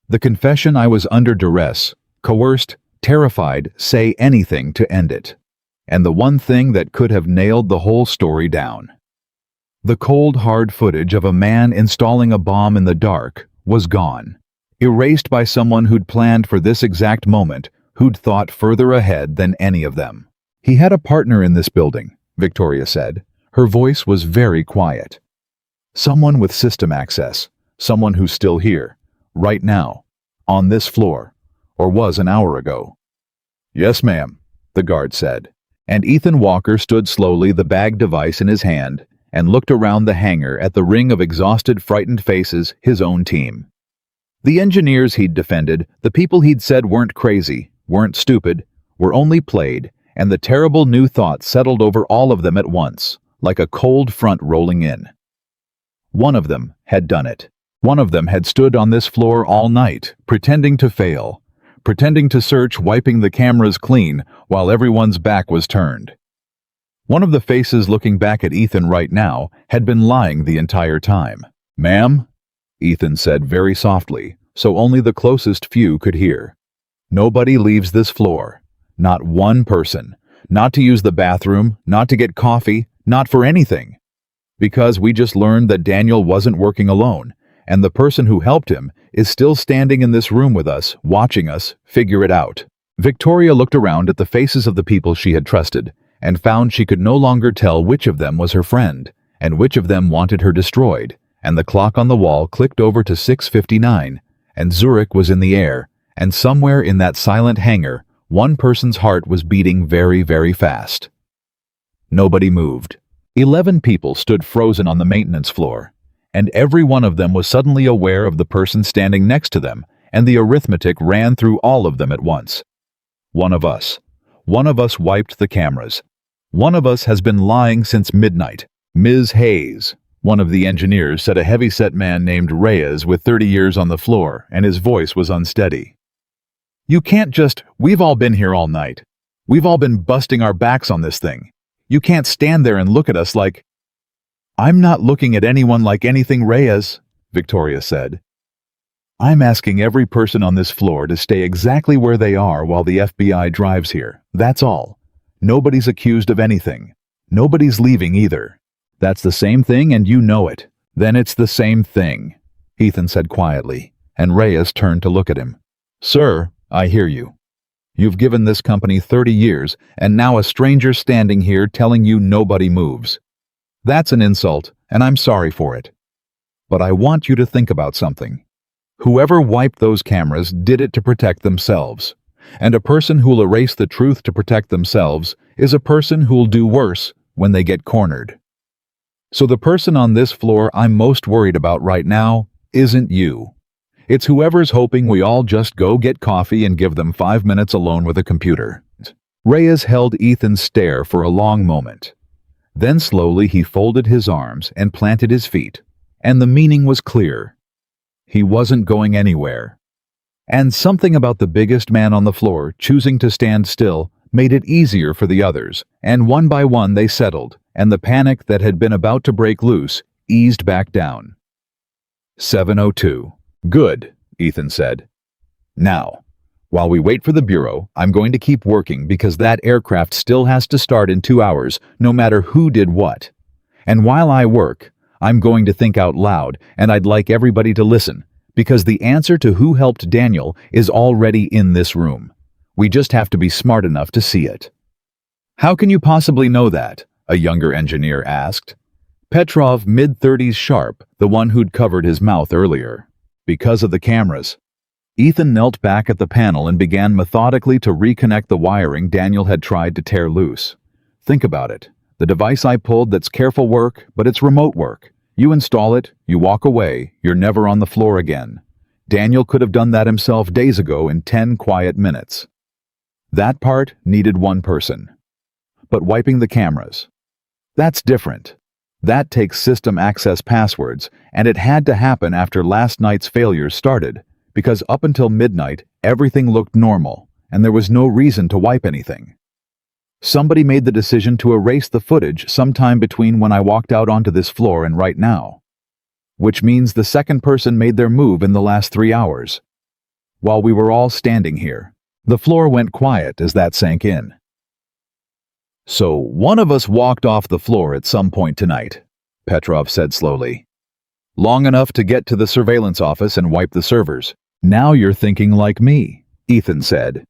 The confession, I was under duress, coerced, terrified, say anything to end it. And the one thing that could have nailed the whole story down. The cold, hard footage of a man installing a bomb in the dark was gone, erased by someone who'd planned for this exact moment, who'd thought further ahead than any of them. He had a partner in this building, Victoria said. Her voice was very quiet. Someone with system access, someone who's still here, right now, on this floor, or was an hour ago. Yes, ma'am, the guard said. And Ethan Walker stood slowly, the bag device in his hand, and looked around the hangar at the ring of exhausted, frightened faces, his own team. The engineers he'd defended, the people he'd said weren't crazy, weren't stupid, were only played, and the terrible new thought settled over all of them at once, like a cold front rolling in. One of them had done it. One of them had stood on this floor all night, pretending to fail, pretending to search, wiping the cameras clean while everyone's back was turned. One of the faces looking back at Ethan right now had been lying the entire time. "Ma'am," Ethan said very softly, so only the closest few could hear. "Nobody leaves this floor. Not one person. Not to use the bathroom, not to get coffee, not for anything. Because we just learned that Daniel wasn't working alone, and the person who helped him is still standing in this room with us, watching us figure it out." Victoria looked around at the faces of the people she had trusted, and found she could no longer tell which of them was her friend, and which of them wanted her destroyed, and the clock on the wall clicked over to 6:59, and Zurich was in the air, and somewhere in that silent hangar, one person's heart was beating very, very fast. Nobody moved. 11 people stood frozen on the maintenance floor, and every one of them was suddenly aware of the person standing next to them, and the arithmetic ran through all of them at once. One of us. One of us wiped the cameras. One of us has been lying since midnight. Ms. Hayes, one of the engineers, said a heavy-set man named Reyes with 30 years on the floor, and his voice was unsteady. "You can't we've all been here all night. We've all been busting our backs on this thing. You can't stand there and look at us like—" "I'm not looking at anyone like anything, Reyes," Victoria said. "I'm asking every person on this floor to stay exactly where they are while the FBI drives here. That's all. Nobody's accused of anything. Nobody's leaving either." "That's the same thing and you know it." "Then it's the same thing," Ethan said quietly, and Reyes turned to look at him. "Sir, I hear you. You've given this company 30 years, and now a stranger standing here telling you nobody moves. That's an insult, and I'm sorry for it. But I want you to think about something. Whoever wiped those cameras did it to protect themselves, and a person who'll erase the truth to protect themselves is a person who'll do worse when they get cornered. So the person on this floor I'm most worried about right now isn't you. It's whoever's hoping we all just go get coffee and give them 5 minutes alone with a computer." Reyes held Ethan's stare for a long moment. Then slowly he folded his arms and planted his feet, and the meaning was clear. He wasn't going anywhere. And something about the biggest man on the floor choosing to stand still made it easier for the others, and one by one they settled, and the panic that had been about to break loose eased back down. 7:02. "Good," Ethan said. "Now, while we wait for the Bureau, I'm going to keep working because that aircraft still has to start in 2 hours, no matter who did what. And while I work, I'm going to think out loud, and I'd like everybody to listen, because the answer to who helped Daniel is already in this room. We just have to be smart enough to see it." "How can you possibly know that?" a younger engineer asked. Petrov, mid-30s sharp, the one who'd covered his mouth earlier. "Because of the cameras." Ethan knelt back at the panel and began methodically to reconnect the wiring Daniel had tried to tear loose. "Think about it. The device I pulled, that's careful work, but it's remote work. You install it, you walk away, you're never on the floor again. Daniel could have done that himself days ago in 10 quiet minutes. That part needed one person. But wiping the cameras, that's different. That takes system access passwords, and it had to happen after last night's failures started, because up until midnight, everything looked normal, and there was no reason to wipe anything. Somebody made the decision to erase the footage sometime between when I walked out onto this floor and right now. Which means the second person made their move in the last 3 hours. While we were all standing here, the floor went quiet as that sank in. So one of us walked off the floor at some point tonight, Petrov said slowly. Long enough to get to the surveillance office and wipe the servers. Now you're thinking like me, Ethan said.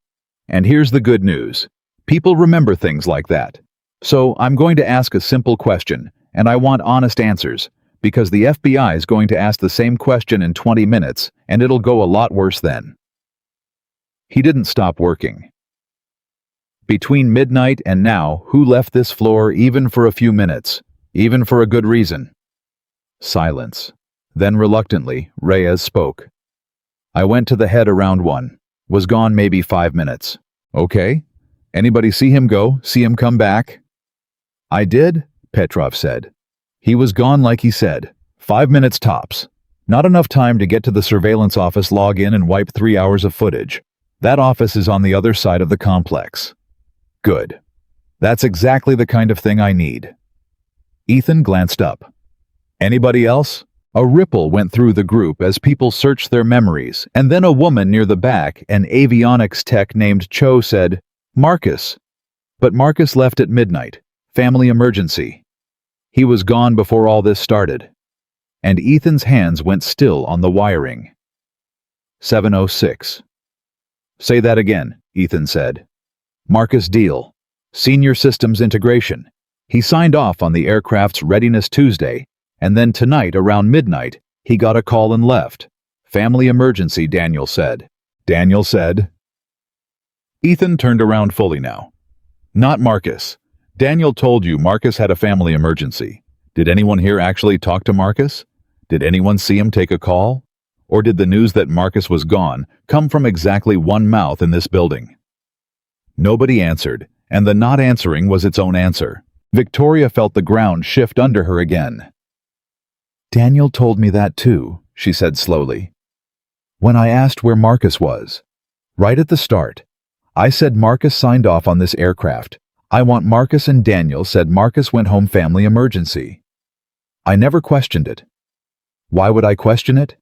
And here's the good news. People remember things like that. So I'm going to ask a simple question, and I want honest answers, because the FBI is going to ask the same question in 20 minutes, and it'll go a lot worse then. He didn't stop working. Between midnight and now, who left this floor even for a few minutes, even for a good reason? Silence. Then reluctantly, Reyes spoke. I went to the head around 1. Was gone maybe 5 minutes. Okay. Anybody see him go? See him come back? I did, Petrov said. He was gone like he said. 5 minutes tops. Not enough time to get to the surveillance office, log in, and wipe 3 hours of footage. That office is on the other side of the complex. Good. That's exactly the kind of thing I need. Ethan glanced up. Anybody else? A ripple went through the group as people searched their memories, and then a woman near the back, an avionics tech named Cho, said, "Marcus." But Marcus left at midnight. Family emergency. He was gone before all this started. And Ethan's hands went still on the wiring. 7:06. "Say that again," Ethan said. "Marcus Deal. Senior Systems Integration. He signed off on the aircraft's readiness Tuesday, and then tonight around midnight, he got a call and left. Family emergency, Daniel said." Daniel said. Ethan turned around fully now. "Not Marcus. Daniel told you Marcus had a family emergency. Did anyone here actually talk to Marcus? Did anyone see him take a call? Or did the news that Marcus was gone come from exactly one mouth in this building?" Nobody answered, and the not answering was its own answer. Victoria felt the ground shift under her again. "Daniel told me that too," she said slowly. "When I asked where Marcus was. Right at the start. I said Marcus signed off on this aircraft. I want Marcus, and Daniel said Marcus went home family emergency. I never questioned it. Why would I question it?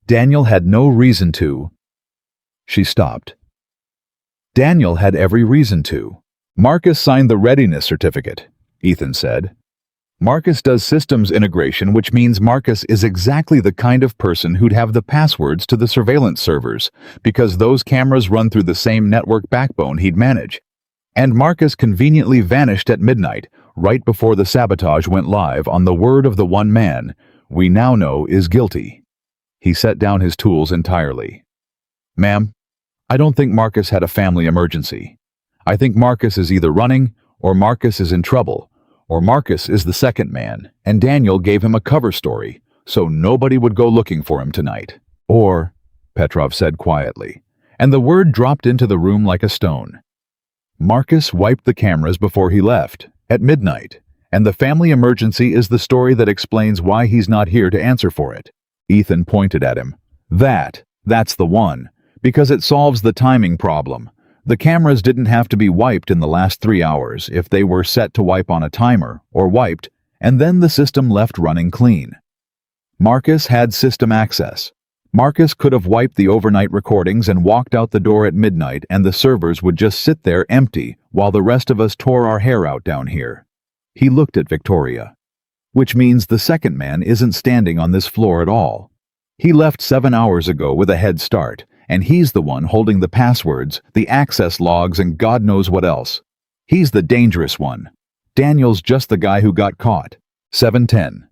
Daniel had no reason to." She stopped. "Daniel had every reason to. Marcus signed the readiness certificate," Ethan said. "Marcus does systems integration, which means Marcus is exactly the kind of person who'd have the passwords to the surveillance servers, because those cameras run through the same network backbone he'd manage. And Marcus conveniently vanished at midnight, right before the sabotage went live, on the word of the one man we now know is guilty." He set down his tools entirely. "Ma'am, I don't think Marcus had a family emergency. I think Marcus is either running, or Marcus is in trouble, or Marcus is the second man, and Daniel gave him a cover story, so nobody would go looking for him tonight. Or," Petrov said quietly, and the word dropped into the room like a stone. "Marcus wiped the cameras before he left, at midnight, and the family emergency is the story that explains why he's not here to answer for it." Ethan pointed at him. That's the one, because it solves the timing problem. The cameras didn't have to be wiped in the last 3 hours if they were set to wipe on a timer, or wiped, and then the system left running clean. Marcus had system access. Marcus could have wiped the overnight recordings and walked out the door at midnight, and the servers would just sit there empty while the rest of us tore our hair out down here. He looked at Victoria. Which means the second man isn't standing on this floor at all. He left 7 hours ago with a head start, and he's the one holding the passwords, the access logs, and God knows what else. He's the dangerous one. Daniel's just the guy who got caught. 7:10.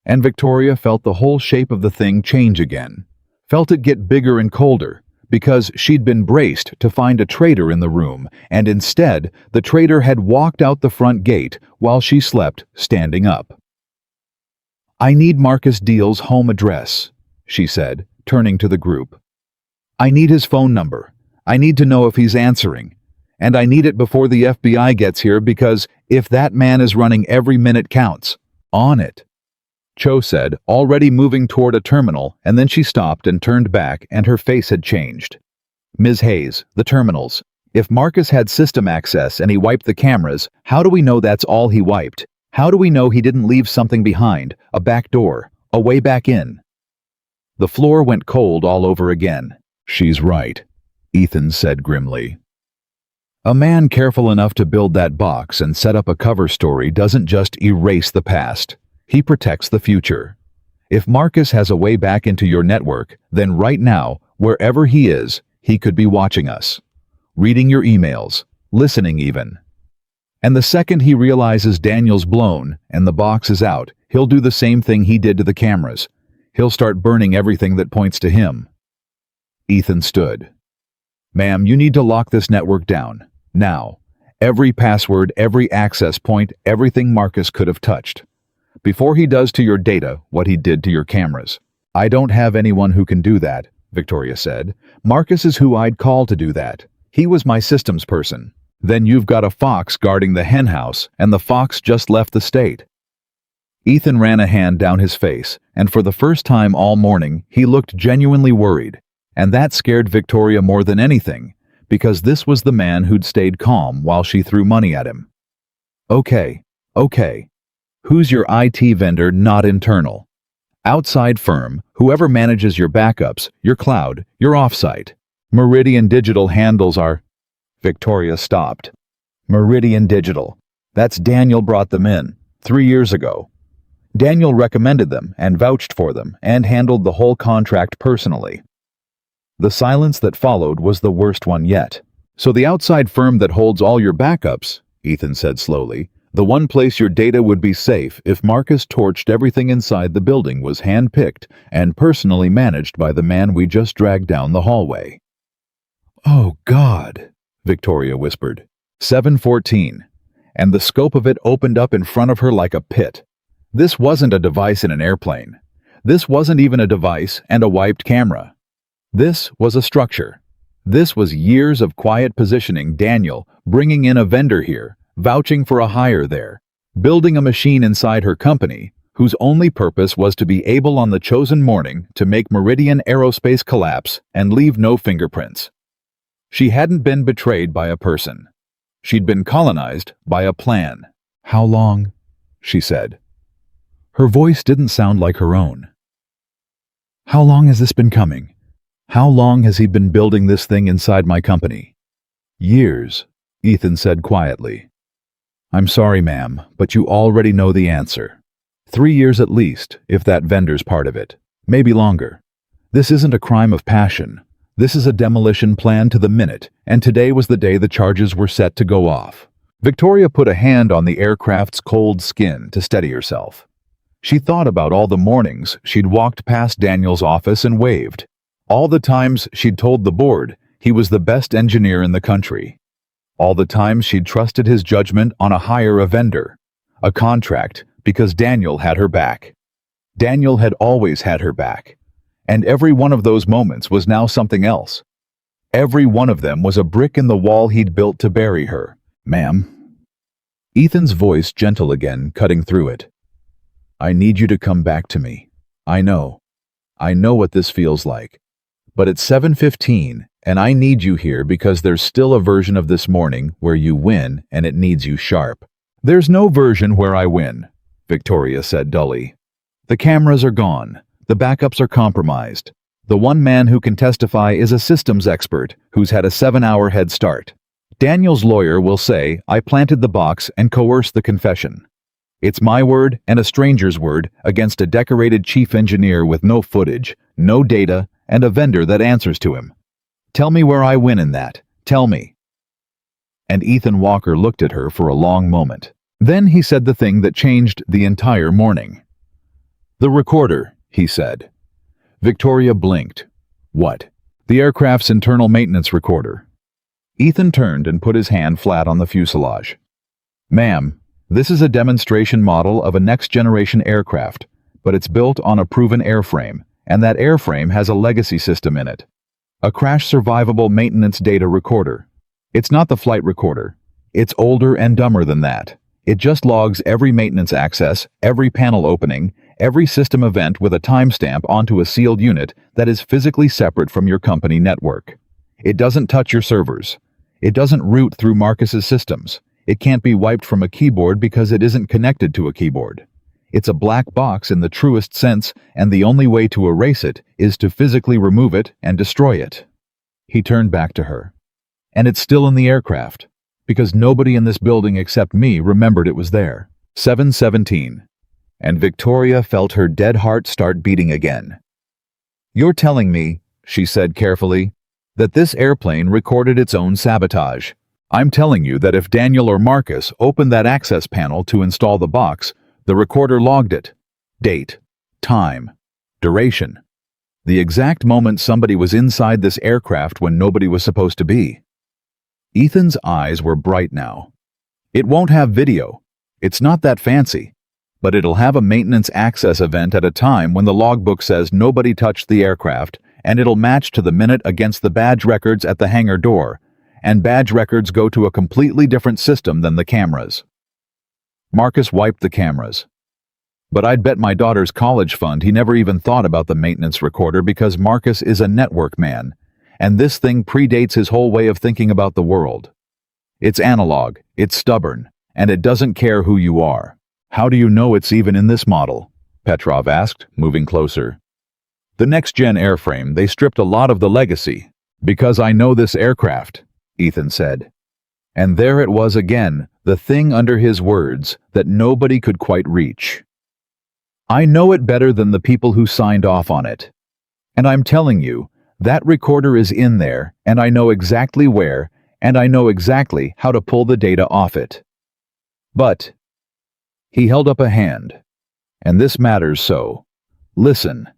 And Victoria felt the whole shape of the thing change again. Felt it get bigger and colder, because she'd been braced to find a traitor in the room, and instead, the traitor had walked out the front gate while she slept, standing up. "I need Marcus Deal's home address," she said, turning to the group. "I need his phone number. I need to know if he's answering. And I need it before the FBI gets here, because if that man is running, every minute counts. On it." Cho said, already moving toward a terminal, and then she stopped and turned back, and her face had changed. "Ms. Hayes, the terminals. If Marcus had system access and he wiped the cameras, how do we know that's all he wiped? How do we know he didn't leave something behind, a back door, a way back in?" The floor went cold all over again. "She's right," Ethan said grimly. "A man careful enough to build that box and set up a cover story doesn't just erase the past. He protects the future. If Marcus has a way back into your network, then right now, wherever he is, he could be watching us. Reading your emails, listening even. And the second he realizes Daniel's blown and the box is out, he'll do the same thing he did to the cameras. He'll start burning everything that points to him." Ethan stood. "Ma'am, you need to lock this network down. Now. Every password, every access point, everything Marcus could have touched. Before he does to your data what he did to your cameras." "I don't have anyone who can do that," Victoria said. "Marcus is who I'd call to do that. He was my systems person. Then you've got a fox guarding the hen house, and the fox just left the state." Ethan ran a hand down his face, and for the first time all morning, he looked genuinely worried. And that scared Victoria more than anything, because this was the man who'd stayed calm while she threw money at him. Okay. Who's your IT vendor not internal? Outside firm, whoever manages your backups, your cloud, your offsite. Meridian Digital handles our... Victoria stopped. Meridian Digital. That's Daniel brought them in, 3 years ago. Daniel recommended them and vouched for them and handled the whole contract personally. The silence that followed was the worst one yet. So the outside firm that holds all your backups, Ethan said slowly, the one place your data would be safe if Marcus torched everything inside the building was hand-picked and personally managed by the man we just dragged down the hallway. Oh, God, Victoria whispered. 7:14. And the scope of it opened up in front of her like a pit. This wasn't a device in an airplane. This wasn't even a device and a wiped camera. This was a structure. This was years of quiet positioning. Daniel bringing in a vendor here, vouching for a hire there, building a machine inside her company, whose only purpose was to be able on the chosen morning to make Meridian Aerospace collapse and leave no fingerprints. She hadn't been betrayed by a person. She'd been colonized by a plan. How long? She said. Her voice didn't sound like her own. How long has this been coming? How long has he been building this thing inside my company? Years, Ethan said quietly. I'm sorry, ma'am, but you already know the answer. 3 years at least, if that vendor's part of it. Maybe longer. This isn't a crime of passion. This is a demolition plan to the minute, and today was the day the charges were set to go off. Victoria put a hand on the aircraft's cold skin to steady herself. She thought about all the mornings she'd walked past Daniel's office and waved. All the times she'd told the board he was the best engineer in the country. All the times she'd trusted his judgment on a hire a vendor, a contract, because Daniel had her back. Daniel had always had her back. And every one of those moments was now something else. Every one of them was a brick in the wall he'd built to bury her. Ma'am. Ethan's voice gentle again, cutting through it. I need you to come back to me. I know what this feels like. But it's 7:15, and I need you here because there's still a version of this morning where you win and it needs you sharp. There's no version where I win, Victoria said dully. The cameras are gone. The backups are compromised. The one man who can testify is a systems expert who's had a 7-hour head start. Daniel's lawyer will say I planted the box and coerced the confession. It's my word and a stranger's word against a decorated chief engineer with no footage, no data, and a vendor that answers to him. Tell me where I win in that. Tell me. And Ethan Walker looked at her for a long moment. Then he said the thing that changed the entire morning. The recorder, he said. Victoria blinked. What? The aircraft's internal maintenance recorder. Ethan turned and put his hand flat on the fuselage. Ma'am, this is a demonstration model of a next-generation aircraft, but it's built on a proven airframe, and that airframe has a legacy system in it. A crash-survivable maintenance data recorder. It's not the flight recorder. It's older and dumber than that. It just logs every maintenance access, every panel opening, every system event with a timestamp onto a sealed unit that is physically separate from your company network. It doesn't touch your servers. It doesn't root through Marcus's systems. It can't be wiped from a keyboard because it isn't connected to a keyboard. It's a black box in the truest sense, and the only way to erase it is to physically remove it and destroy it. He turned back to her. And it's still in the aircraft, because nobody in this building except me remembered it was there. 7:17. And Victoria felt her dead heart start beating again. You're telling me, she said carefully, that this airplane recorded its own sabotage. I'm telling you that if Daniel or Marcus opened that access panel to install the box, the recorder logged it. Date, time, duration. The exact moment somebody was inside this aircraft when nobody was supposed to be. Ethan's eyes were bright now. It won't have video. It's not that fancy. But it'll have a maintenance access event at a time when the logbook says nobody touched the aircraft, and it'll match to the minute against the badge records at the hangar door, and badge records go to a completely different system than the cameras. Marcus wiped the cameras. But I'd bet my daughter's college fund he never even thought about the maintenance recorder because Marcus is a network man, and this thing predates his whole way of thinking about the world. It's analog, it's stubborn, and it doesn't care who you are. How do you know it's even in this model? Petrov asked, moving closer. The next-gen airframe, they stripped a lot of the legacy. Because I know this aircraft, Ethan said. And there it was again, the thing under his words that nobody could quite reach. I know it better than the people who signed off on it. And I'm telling you, that recorder is in there, and I know exactly where, and I know exactly how to pull the data off it. But, he held up a hand, and this matters so. Listen,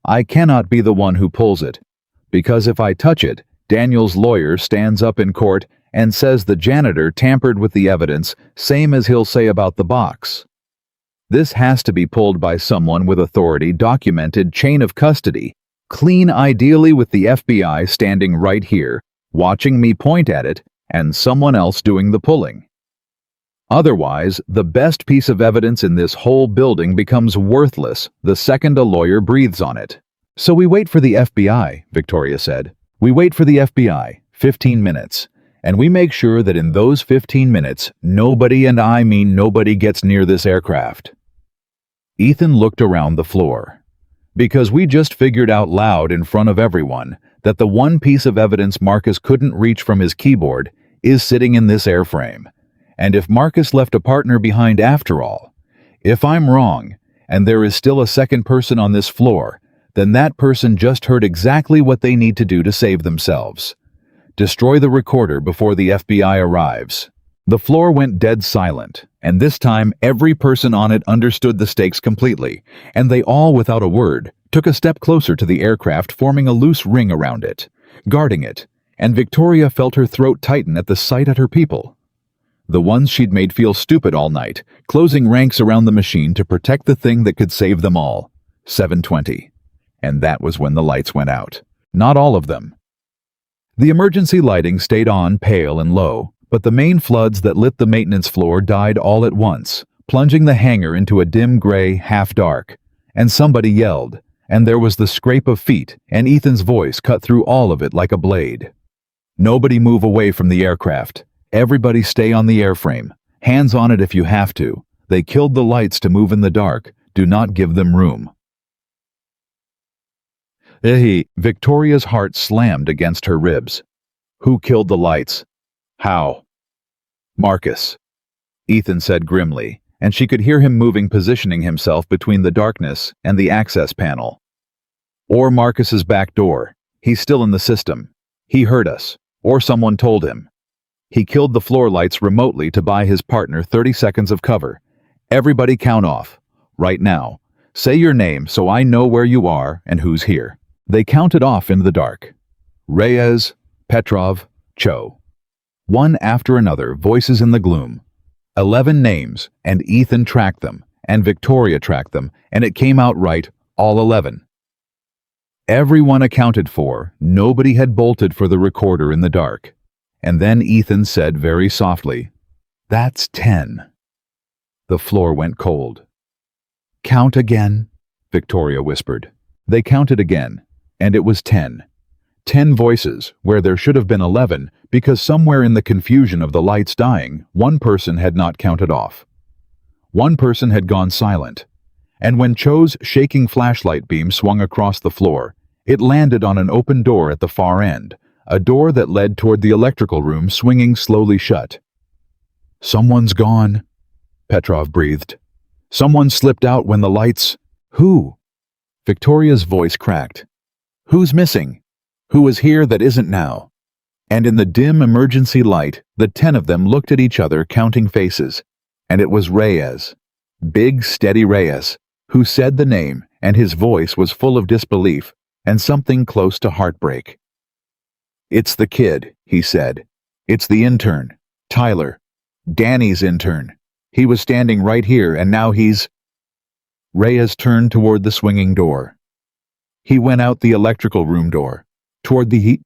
I cannot be the one who pulls it, because if I touch it, Daniel's lawyer stands up in court and says the janitor tampered with the evidence, same as he'll say about the box. This has to be pulled by someone with authority, documented chain of custody, clean ideally with the FBI standing right here, watching me point at it, and someone else doing the pulling. Otherwise, the best piece of evidence in this whole building becomes worthless the second a lawyer breathes on it. So we wait for the FBI, Victoria said. We wait for the FBI, 15 minutes, and we make sure that in those 15 minutes, nobody, and I mean nobody, gets near this aircraft. Ethan looked around the floor. Because we just figured out loud in front of everyone that the one piece of evidence Marcus couldn't reach from his keyboard is sitting in this airframe. And if Marcus left a partner behind after all, if I'm wrong, and there is still a second person on this floor, then that person just heard exactly what they need to do to save themselves. Destroy the recorder before the FBI arrives. The floor went dead silent, and this time every person on it understood the stakes completely, and they all, without a word, took a step closer to the aircraft, forming a loose ring around it, guarding it, and Victoria felt her throat tighten at the sight at her people. The ones she'd made feel stupid all night, closing ranks around the machine to protect the thing that could save them all. 7:20. And that was when the lights went out. Not all of them. The emergency lighting stayed on, pale and low, but the main floods that lit the maintenance floor died all at once, plunging the hangar into a dim gray, half-dark. And somebody yelled, and there was the scrape of feet, and Ethan's voice cut through all of it like a blade. Nobody move away from the aircraft. Everybody stay on the airframe. Hands on it if you have to. They killed the lights to move in the dark. Do not give them room. Victoria's heart slammed against her ribs. Who killed the lights? How? Marcus, Ethan said grimly, and she could hear him moving, positioning himself between the darkness and the access panel. Or Marcus's back door. He's still in the system. He heard us. Or someone told him. He killed the floor lights remotely to buy his partner 30 seconds of cover. Everybody count off. Right now. Say your name so I know where you are and who's here. They counted off in the dark. Reyes, Petrov, Cho. One after another, voices in the gloom. 11 names, and Ethan tracked them, and Victoria tracked them, and it came out right, all 11. Everyone accounted for, nobody had bolted for the recorder in the dark. And then Ethan said very softly, "That's 10. The floor went cold. "Count again," Victoria whispered. They counted again, and it was 10. 10 voices, where there should have been 11, because somewhere in the confusion of the lights dying, one person had not counted off. One person had gone silent. And when Cho's shaking flashlight beam swung across the floor, it landed on an open door at the far end, a door that led toward the electrical room swinging slowly shut. "Someone's gone," Petrov breathed. "Someone slipped out when the lights—" "Who?" Victoria's voice cracked. "Who's missing? Who was here that isn't now?" And in the dim emergency light, the 10 of them looked at each other, counting faces. And it was Reyes, big, steady Reyes, who said the name, and his voice was full of disbelief and something close to heartbreak. "It's the kid," he said. "It's the intern, Tyler. Danny's intern. He was standing right here, and now he's—" Reyes turned toward the swinging door. He went out the electrical room door, toward the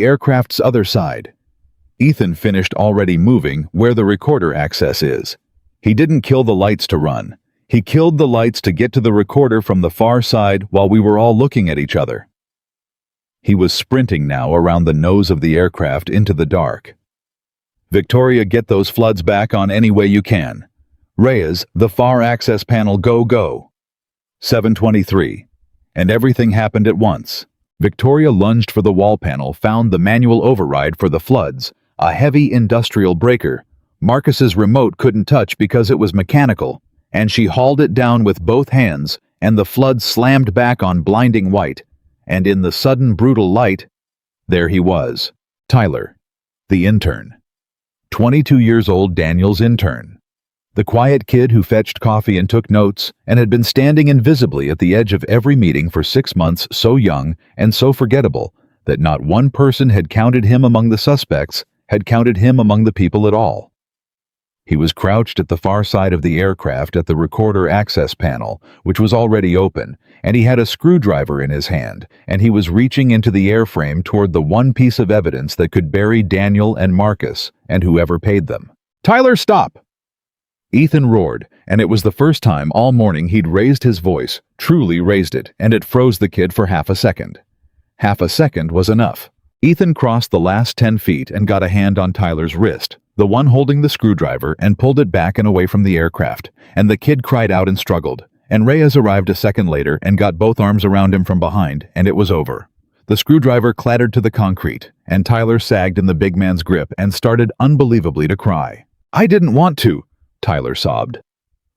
aircraft's other side. Ethan finished already moving where the recorder access is. He didn't kill the lights to run. He killed the lights to get to the recorder from the far side while we were all looking at each other. He was sprinting now around the nose of the aircraft into the dark. Victoria, get those floods back on any way you can. Reyes, the far access panel, go. 7:23. And everything happened at once. Victoria lunged for the wall panel, found the manual override for the floods, a heavy industrial breaker. Marcus's remote couldn't touch because it was mechanical, and she hauled it down with both hands, and the flood slammed back on blinding white. And in the sudden brutal light, there he was, Tyler, the intern. 22 years old, Daniel's intern. The quiet kid who fetched coffee and took notes and had been standing invisibly at the edge of every meeting for 6 months, so young and so forgettable that not one person had counted him among the suspects, had counted him among the people at all. He was crouched at the far side of the aircraft at the recorder access panel, which was already open, and he had a screwdriver in his hand, and he was reaching into the airframe toward the one piece of evidence that could bury Daniel and Marcus and whoever paid them. "Tyler, stop!" Ethan roared, and it was the first time all morning he'd raised his voice, truly raised it, and it froze the kid for half a second. Half a second was enough. Ethan crossed the last 10 feet and got a hand on Tyler's wrist, the one holding the screwdriver, and pulled it back and away from the aircraft, and the kid cried out and struggled, and Reyes arrived a second later and got both arms around him from behind, and it was over. The screwdriver clattered to the concrete, and Tyler sagged in the big man's grip and started unbelievably to cry. "I didn't want to," Tyler sobbed.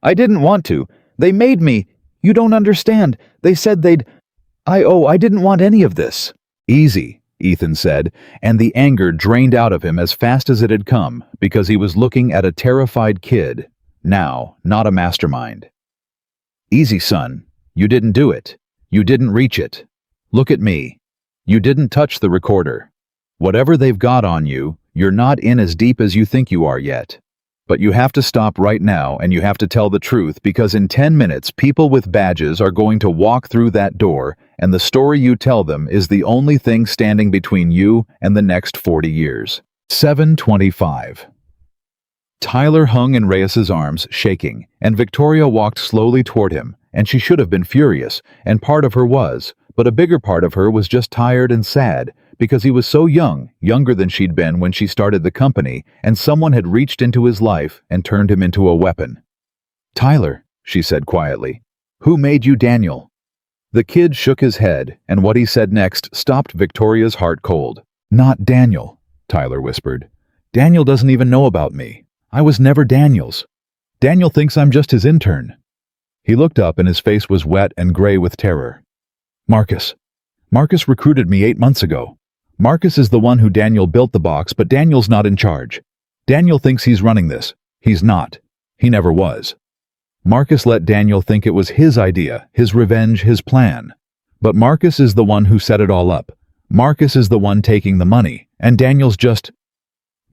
"I didn't want to. They made me. You don't understand. They said they'd... I didn't want any of this." "Easy," Ethan said, and the anger drained out of him as fast as it had come, because he was looking at a terrified kid, now, not a mastermind. "Easy, son. You didn't do it. You didn't reach it. Look at me. You didn't touch the recorder. Whatever they've got on you, you're not in as deep as you think you are yet. But you have to stop right now, and you have to tell the truth, because in 10 minutes people with badges are going to walk through that door, and the story you tell them is the only thing standing between you and the next 40 years. 7:25. Tyler hung in Reyes's arms, shaking, and Victoria walked slowly toward him, and she should have been furious, and part of her was, but a bigger part of her was just tired and sad, because he was so young, younger than she'd been when she started the company, and someone had reached into his life and turned him into a weapon. "Tyler," she said quietly, "who made you Daniel?" The kid shook his head, and what he said next stopped Victoria's heart cold. "Not Daniel," Tyler whispered. "Daniel doesn't even know about me. I was never Daniel's. Daniel thinks I'm just his intern." He looked up and his face was wet and gray with terror. Marcus recruited me 8 months ago. Marcus is the one who Daniel built the box, but Daniel's not in charge. Daniel thinks he's running this. He's not. He never was. Marcus let Daniel think it was his idea, his revenge, his plan. But Marcus is the one who set it all up. Marcus is the one taking the money, and Daniel's just...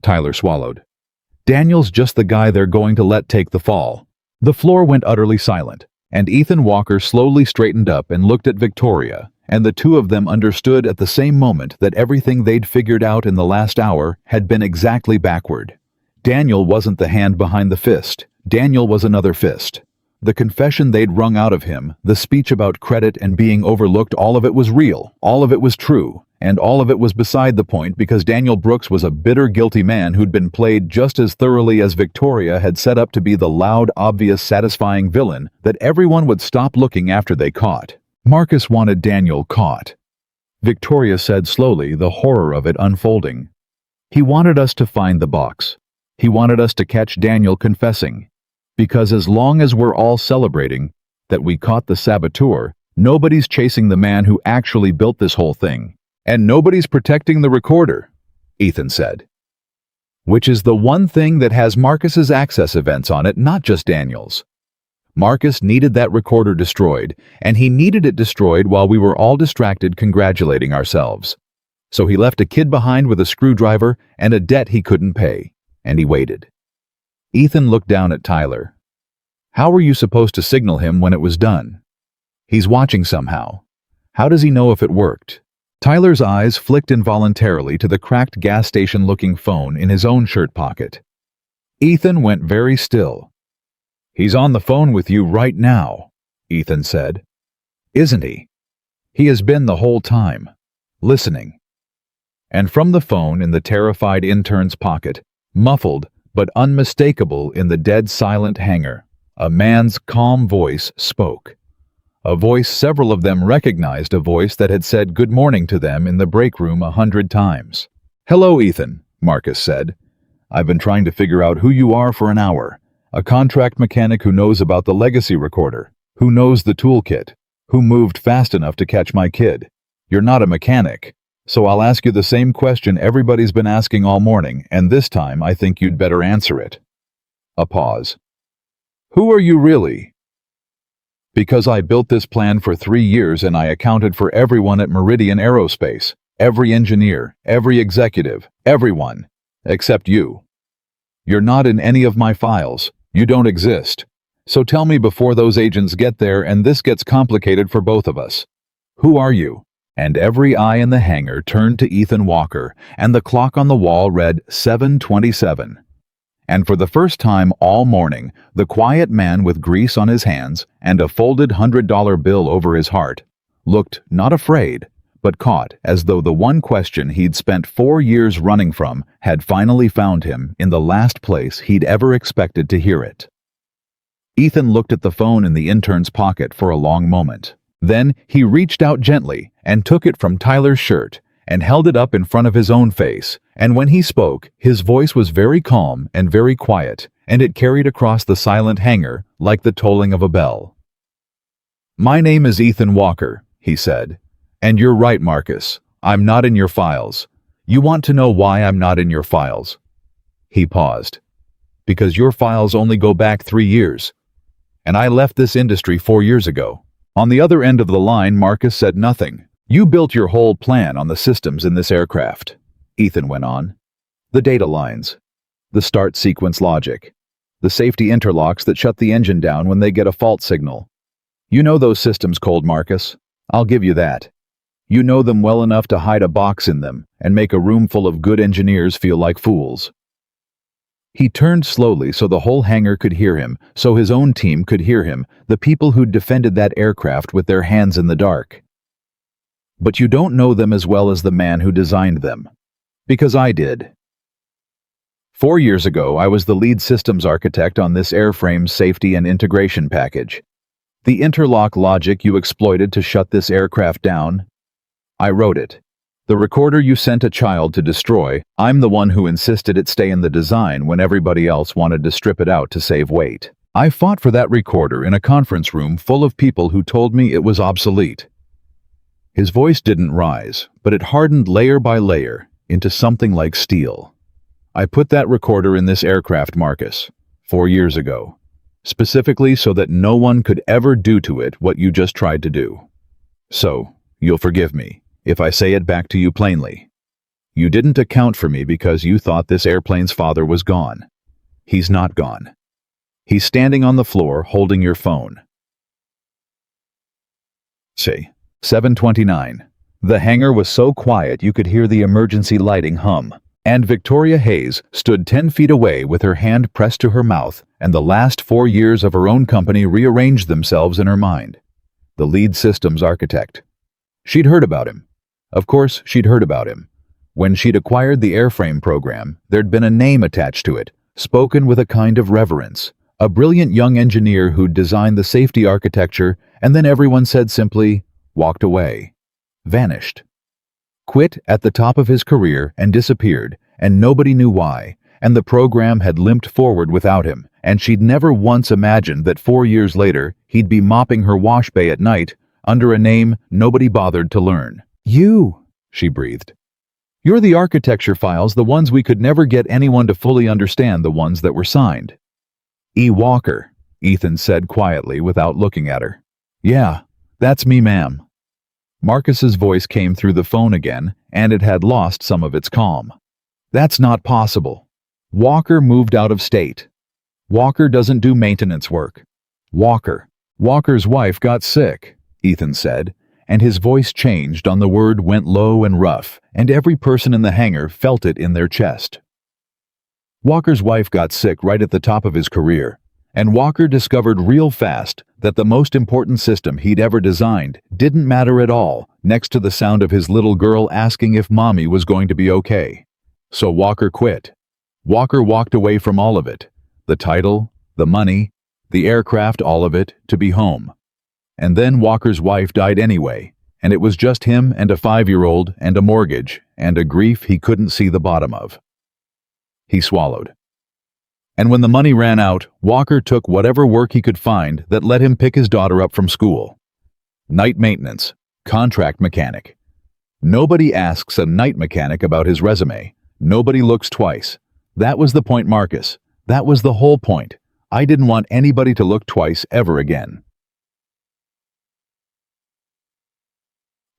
Tyler swallowed. Daniel's just the guy they're going to let take the fall. The floor went utterly silent, and Ethan Walker slowly straightened up and looked at Victoria, and the two of them understood at the same moment that everything they'd figured out in the last hour had been exactly backward. Daniel wasn't the hand behind the fist. Daniel was another fist. The confession they'd wrung out of him, the speech about credit and being overlooked, all of it was real, all of it was true, and all of it was beside the point because Daniel Brooks was a bitter, guilty man who'd been played just as thoroughly as Victoria had set up to be the loud, obvious, satisfying villain that everyone would stop looking after they caught. Marcus wanted Daniel caught. Victoria said slowly, the horror of it unfolding. He wanted us to find the box. He wanted us to catch Daniel confessing. Because as long as we're all celebrating that we caught the saboteur, nobody's chasing the man who actually built this whole thing. And nobody's protecting the recorder, Ethan said. Which is the one thing that has Marcus's access events on it, not just Daniel's. Marcus needed that recorder destroyed, and he needed it destroyed while we were all distracted congratulating ourselves. So he left a kid behind with a screwdriver and a debt he couldn't pay, and he waited. Ethan looked down at Tyler. How were you supposed to signal him when it was done? He's watching somehow. How does he know if it worked? Tyler's eyes flicked involuntarily to the cracked gas station-looking phone in his own shirt pocket. Ethan went very still. "He's on the phone with you right now," Ethan said. "Isn't he? He has been the whole time, listening." And from the phone in the terrified intern's pocket, muffled but unmistakable in the dead silent hangar, a man's calm voice spoke. A voice several of them recognized, a voice that had said good morning to them in the break room 100 times. "Hello, Ethan," Marcus said. "I've been trying to figure out who you are for an hour. A contract mechanic who knows about the legacy recorder, who knows the toolkit, who moved fast enough to catch my kid. You're not a mechanic, so I'll ask you the same question everybody's been asking all morning, and this time I think you'd better answer it." A pause. "Who are you really?" "Because I built this plan for 3 years and I accounted for everyone at Meridian Aerospace, every engineer, every executive, everyone, except you. You're not in any of my files. You don't exist. So tell me before those agents get there and this gets complicated for both of us. Who are you?" And every eye in the hangar turned to Ethan Walker, and the clock on the wall read 7:27. And for the first time all morning, the quiet man with grease on his hands and a folded $100 bill over his heart looked not afraid, but caught, as though the one question he'd spent 4 years running from had finally found him in the last place he'd ever expected to hear it. Ethan looked at the phone in the intern's pocket for a long moment. Then he reached out gently and took it from Tyler's shirt and held it up in front of his own face, and when he spoke, his voice was very calm and very quiet, and it carried across the silent hangar like the tolling of a bell. "My name is Ethan Walker," he said. "And you're right, Marcus. I'm not in your files. You want to know why I'm not in your files?" He paused. "Because your files only go back 3 years. And I left this industry 4 years ago." On the other end of the line, Marcus said nothing. "You built your whole plan on the systems in this aircraft," Ethan went on. "The data lines, the start sequence logic, the safety interlocks that shut the engine down when they get a fault signal. You know those systems cold, Marcus. I'll give you that. You know them well enough to hide a box in them and make a room full of good engineers feel like fools." He turned slowly so the whole hangar could hear him, so his own team could hear him, the people who'd defended that aircraft with their hands in the dark. "But you don't know them as well as the man who designed them. Because I did. 4 years ago, I was the lead systems architect on this airframe safety and integration package. The interlock logic you exploited to shut this aircraft down, I wrote it. The recorder you sent a child to destroy, I'm the one who insisted it stay in the design when everybody else wanted to strip it out to save weight. I fought for that recorder in a conference room full of people who told me it was obsolete." His voice didn't rise, but it hardened layer by layer into something like steel. "I put that recorder in this aircraft, Marcus, 4 years ago, specifically so that no one could ever do to it what you just tried to do. So, you'll forgive me if I say it back to you plainly. You didn't account for me because you thought this airplane's father was gone. He's not gone. He's standing on the floor holding your phone." See, 7:29. The hangar was so quiet you could hear the emergency lighting hum, and Victoria Hayes stood 10 feet away with her hand pressed to her mouth, and the last 4 years of her own company rearranged themselves in her mind. The lead systems architect. She'd heard about him. Of course, she'd heard about him. When she'd acquired the airframe program, there'd been a name attached to it, spoken with a kind of reverence. A brilliant young engineer who'd designed the safety architecture, and then everyone said simply, walked away. Vanished. Quit at the top of his career and disappeared, and nobody knew why, and the program had limped forward without him, and she'd never once imagined that 4 years later he'd be mopping her wash bay at night under a name nobody bothered to learn. "You," she breathed. "You're the architecture files, the ones we could never get anyone to fully understand, the ones that were signed." "E. Walker," Ethan said quietly without looking at her. "Yeah, that's me, ma'am." Marcus's voice came through the phone again, and it had lost some of its calm. "That's not possible. Walker moved out of state. Walker doesn't do maintenance work. Walker's wife got sick," Ethan said, and his voice changed on the word went low and rough, and every person in the hangar felt it in their chest. "Walker's wife got sick right at the top of his career, And Walker discovered real fast that the most important system he'd ever designed didn't matter at all next to the sound of his little girl asking if mommy was going to be okay. So Walker quit. Walker walked away from all of it. The title, the money, the aircraft, all of it, to be home. And then Walker's wife died anyway, and it was just him and a 5-year-old and a mortgage and a grief he couldn't see the bottom of. He swallowed. And when the money ran out, Walker took whatever work he could find that let him pick his daughter up from school. Night maintenance, contract mechanic. Nobody asks a night mechanic about his resume. Nobody looks twice. That was the point, Marcus. That was the whole point. I didn't want anybody to look twice ever again.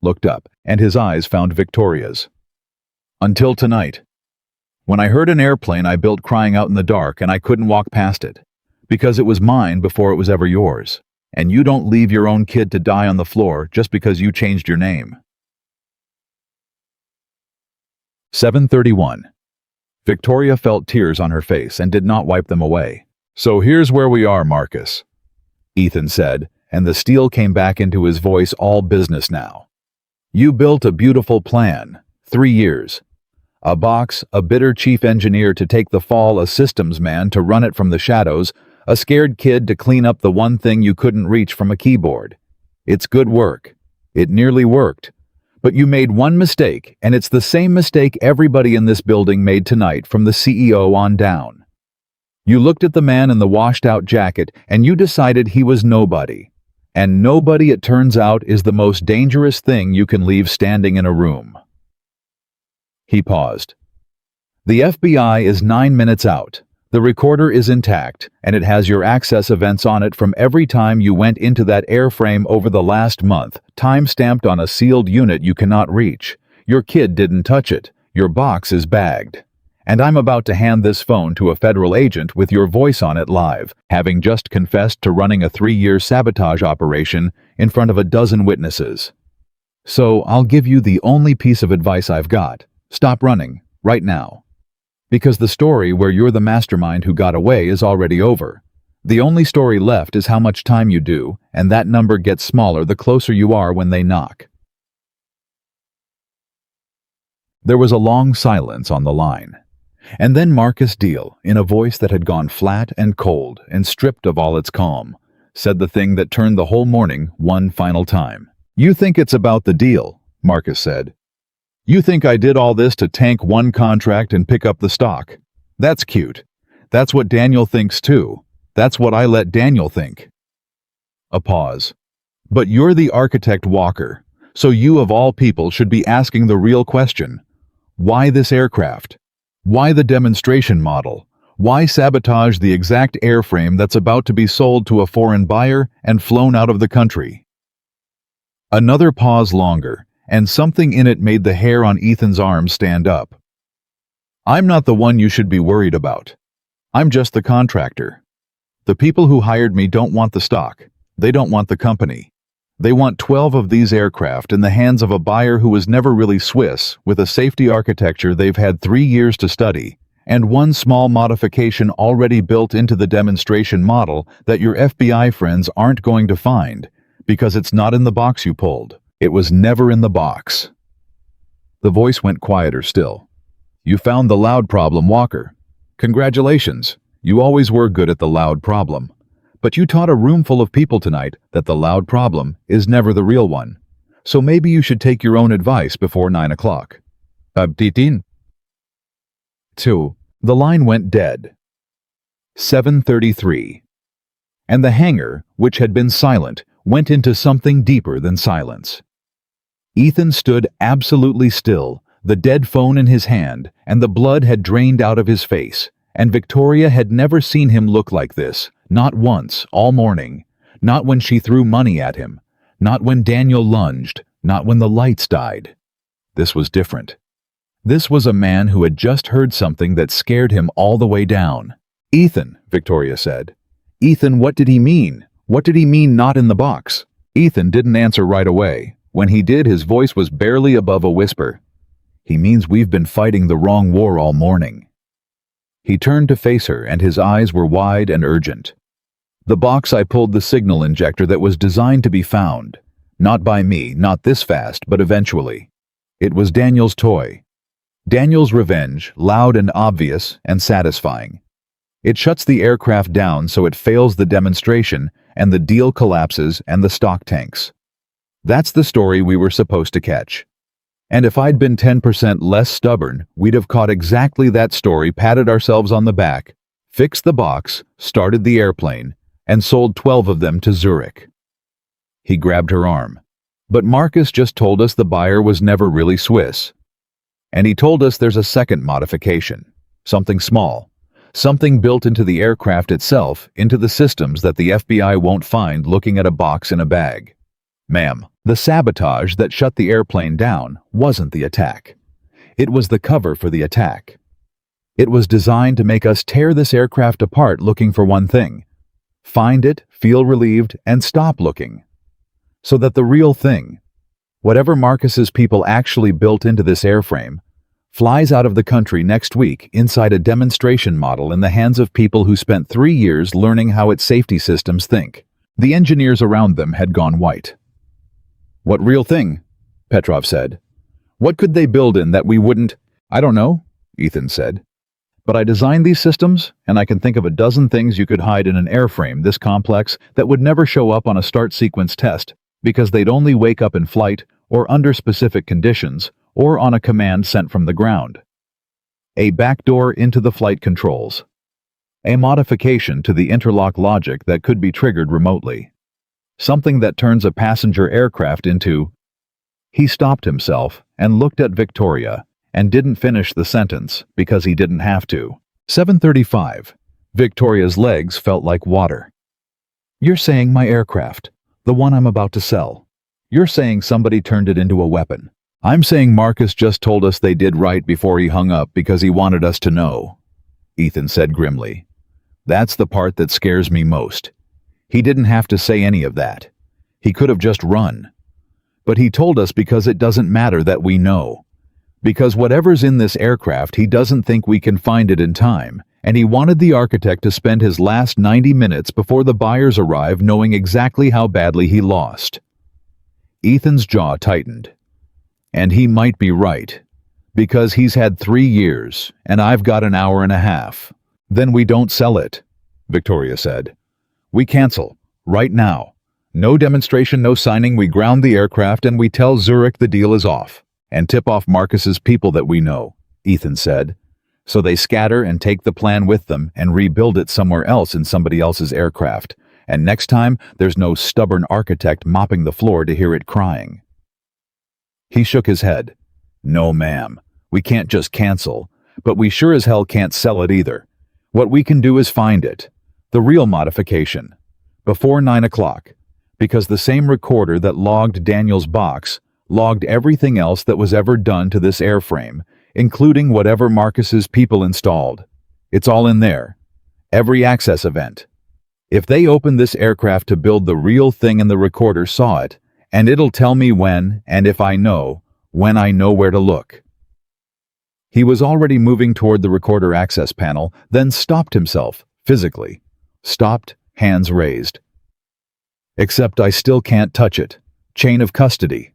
Looked up, and his eyes found Victoria's. Until tonight. When I heard an airplane I built crying out in the dark and I couldn't walk past it, because it was mine before it was ever yours, and you don't leave your own kid to die on the floor just because you changed your name. 7:31. Victoria felt tears on her face and did not wipe them away. So here's where we are, Marcus, Ethan said, and the steel came back into his voice, all business now. You built a beautiful plan, 3 years. A box, a bitter chief engineer to take the fall, a systems man to run it from the shadows, a scared kid to clean up the one thing you couldn't reach from a keyboard. It's good work. It nearly worked. But you made one mistake, and it's the same mistake everybody in this building made tonight from the CEO on down. You looked at the man in the washed-out jacket, and you decided he was nobody. And nobody, it turns out, is the most dangerous thing you can leave standing in a room. He paused. The FBI is 9 minutes out. The recorder is intact, and it has your access events on it from every time you went into that airframe over the last month, time-stamped on a sealed unit you cannot reach. Your kid didn't touch it. Your box is bagged. And I'm about to hand this phone to a federal agent with your voice on it live, having just confessed to running a 3-year sabotage operation in front of a dozen witnesses. So I'll give you the only piece of advice I've got. Stop running, right now. Because the story where you're the mastermind who got away is already over. The only story left is how much time you do, and that number gets smaller the closer you are when they knock. There was a long silence on the line. And then Marcus Deal, in a voice that had gone flat and cold and stripped of all its calm, said the thing that turned the whole morning one final time. You think it's about the deal, Marcus said. You think I did all this to tank one contract and pick up the stock. That's cute. That's what Daniel thinks too. That's what I let Daniel think. A pause. But you're the architect, Walker, so you of all people should be asking the real question. Why this aircraft? Why the demonstration model? Why sabotage the exact airframe that's about to be sold to a foreign buyer and flown out of the country? Another pause longer, and something in it made the hair on Ethan's arms stand up. I'm not the one you should be worried about. I'm just the contractor. The people who hired me don't want the stock. They don't want the company. They want 12 of these aircraft in the hands of a buyer who was never really Swiss, with a safety architecture they've had 3 years to study, and one small modification already built into the demonstration model that your FBI friends aren't going to find, because it's not in the box you pulled. It was never in the box. The voice went quieter still. You found the loud problem, Walker. Congratulations. You always were good at the loud problem. But you taught a room full of people tonight that the loud problem is never the real one. So maybe you should take your own advice before 9 o'clock. Titin. 2. The line went dead. 7:33. And the hangar, which had been silent, went into something deeper than silence. Ethan stood absolutely still, the dead phone in his hand, and the blood had drained out of his face, and Victoria had never seen him look like this. Not once, all morning. Not when she threw money at him. Not when Daniel lunged. Not when the lights died. This was different. This was a man who had just heard something that scared him all the way down. Ethan, Victoria said. Ethan, what did he mean? What did he mean not in the box? Ethan didn't answer right away. When he did, his voice was barely above a whisper. He means we've been fighting the wrong war all morning. He turned to face her, and his eyes were wide and urgent. The box I pulled the signal injector that was designed to be found. Not by me, not this fast, but eventually. It was Daniel's toy. Daniel's revenge, loud and obvious and satisfying. It shuts the aircraft down so it fails the demonstration and the deal collapses and the stock tanks. That's the story we were supposed to catch. And if I'd been 10% less stubborn, we'd have caught exactly that story, patted ourselves on the back, fixed the box, started the airplane, and sold 12 of them to Zurich. He grabbed her arm. But Marcus just told us the buyer was never really Swiss. And he told us there's a second modification. Something small. Something built into the aircraft itself, into the systems that the FBI won't find looking at a box in a bag. Ma'am, the sabotage that shut the airplane down wasn't the attack. It was the cover for the attack. It was designed to make us tear this aircraft apart looking for one thing. Find it, feel relieved, and stop looking. So that the real thing, whatever Marcus's people actually built into this airframe, flies out of the country next week inside a demonstration model in the hands of people who spent 3 years learning how its safety systems think. The engineers around them had gone white. What real thing? Petrov said. What could they build in that we wouldn't? I don't know, Ethan said. But I designed these systems, and I can think of a dozen things you could hide in an airframe this complex that would never show up on a start sequence test because they'd only wake up in flight or under specific conditions or on a command sent from the ground. A backdoor into the flight controls. A modification to the interlock logic that could be triggered remotely. Something that turns a passenger aircraft into... He stopped himself and looked at Victoria and didn't finish the sentence because he didn't have to. 7:35. Victoria's legs felt like water. You're saying my aircraft, the one I'm about to sell. You're saying somebody turned it into a weapon. I'm saying Marcus just told us they did right before he hung up because he wanted us to know, Ethan said grimly. That's the part that scares me most. He didn't have to say any of that. He could have just run. But he told us because it doesn't matter that we know. Because whatever's in this aircraft, he doesn't think we can find it in time, and he wanted the architect to spend his last 90 minutes before the buyers arrive knowing exactly how badly he lost. Ethan's jaw tightened. And he might be right, because he's had 3 years, and I've got an hour and a half. Then we don't sell it, Victoria said. We cancel, right now. No demonstration, no signing, we ground the aircraft and we tell Zurich the deal is off. And tip off Marcus's people that we know, Ethan said. So they scatter and take the plan with them and rebuild it somewhere else in somebody else's aircraft. And next time, there's no stubborn architect mopping the floor to hear it crying. He shook his head. No, ma'am. We can't just cancel, but we sure as hell can't sell it either. What we can do is find it. The real modification. Before 9 o'clock. Because the same recorder that logged Daniel's box logged everything else that was ever done to this airframe, including whatever Marcus's people installed. It's all in there. Every access event. If they opened this aircraft to build the real thing and the recorder saw it, and it'll tell me when, and if I know, when I know where to look. He was already moving toward the recorder access panel, then stopped himself, physically. Stopped, hands raised. Except I still can't touch it. Chain of custody.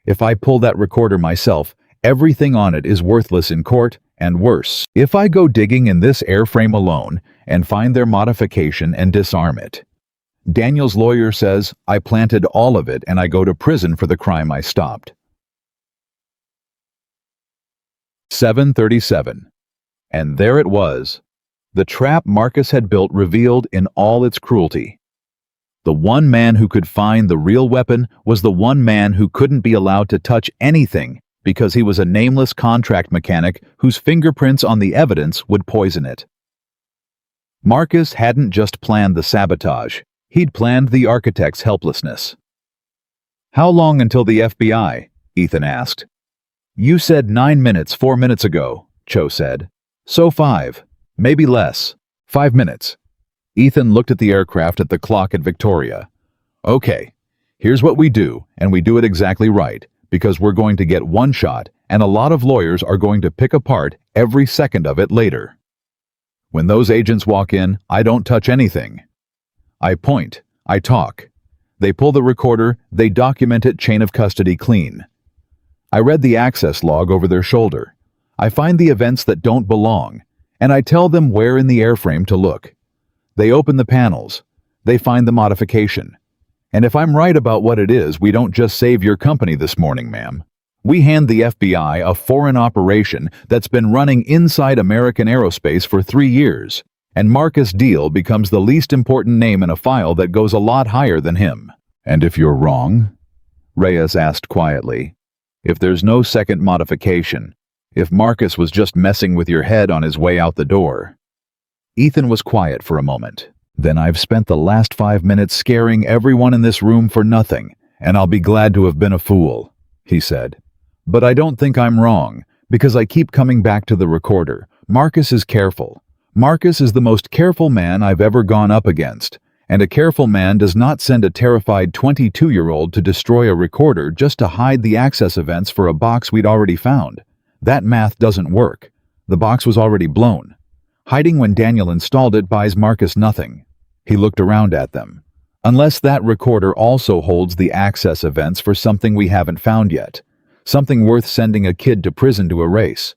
If I pull that recorder myself, everything on it is worthless in court, and worse. If I go digging in this airframe alone and find their modification and disarm it. Daniel's lawyer says I planted all of it and I go to prison for the crime I stopped. 7:37. And there it was. The trap Marcus had built revealed in all its cruelty. The one man who could find the real weapon was the one man who couldn't be allowed to touch anything because he was a nameless contract mechanic whose fingerprints on the evidence would poison it. Marcus hadn't just planned the sabotage, he'd planned the architect's helplessness. How long until the FBI? Ethan asked. You said 9 minutes 4 minutes ago, Cho said. So 5, maybe less. 5 minutes. Ethan looked at the aircraft at the clock at Victoria. Okay, here's what we do, and we do it exactly right, because we're going to get one shot, and a lot of lawyers are going to pick apart every second of it later. When those agents walk in, I don't touch anything. I point. I talk. They pull the recorder, they document it chain of custody clean. I read the access log over their shoulder. I find the events that don't belong, and I tell them where in the airframe to look. They open the panels. They find the modification. And if I'm right about what it is, we don't just save your company this morning, ma'am. We hand the FBI a foreign operation that's been running inside American aerospace for 3 years, and Marcus Deal becomes the least important name in a file that goes a lot higher than him. And if you're wrong? Reyes asked quietly. If there's no second modification, if Marcus was just messing with your head on his way out the door. Ethan was quiet for a moment. Then I've spent the last 5 minutes scaring everyone in this room for nothing, and I'll be glad to have been a fool, he said. But I don't think I'm wrong, because I keep coming back to the recorder. Marcus is careful. Marcus is the most careful man I've ever gone up against, and a careful man does not send a terrified 22-year-old to destroy a recorder just to hide the access events for a box we'd already found. That math doesn't work. The box was already blown. Hiding when Daniel installed it buys Marcus nothing. He looked around at them. Unless that recorder also holds the access events for something we haven't found yet. Something worth sending a kid to prison to erase.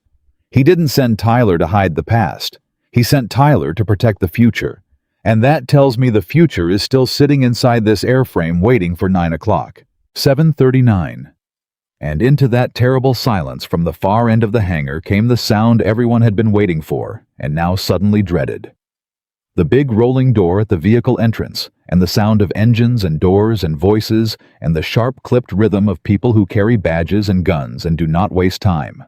He didn't send Tyler to hide the past. He sent Tyler to protect the future. And that tells me the future is still sitting inside this airframe waiting for 9 o'clock. 7:39. And into that terrible silence from the far end of the hangar came the sound everyone had been waiting for, and now suddenly dreaded. The big rolling door at the vehicle entrance, and the sound of engines and doors and voices, and the sharp-clipped rhythm of people who carry badges and guns and do not waste time.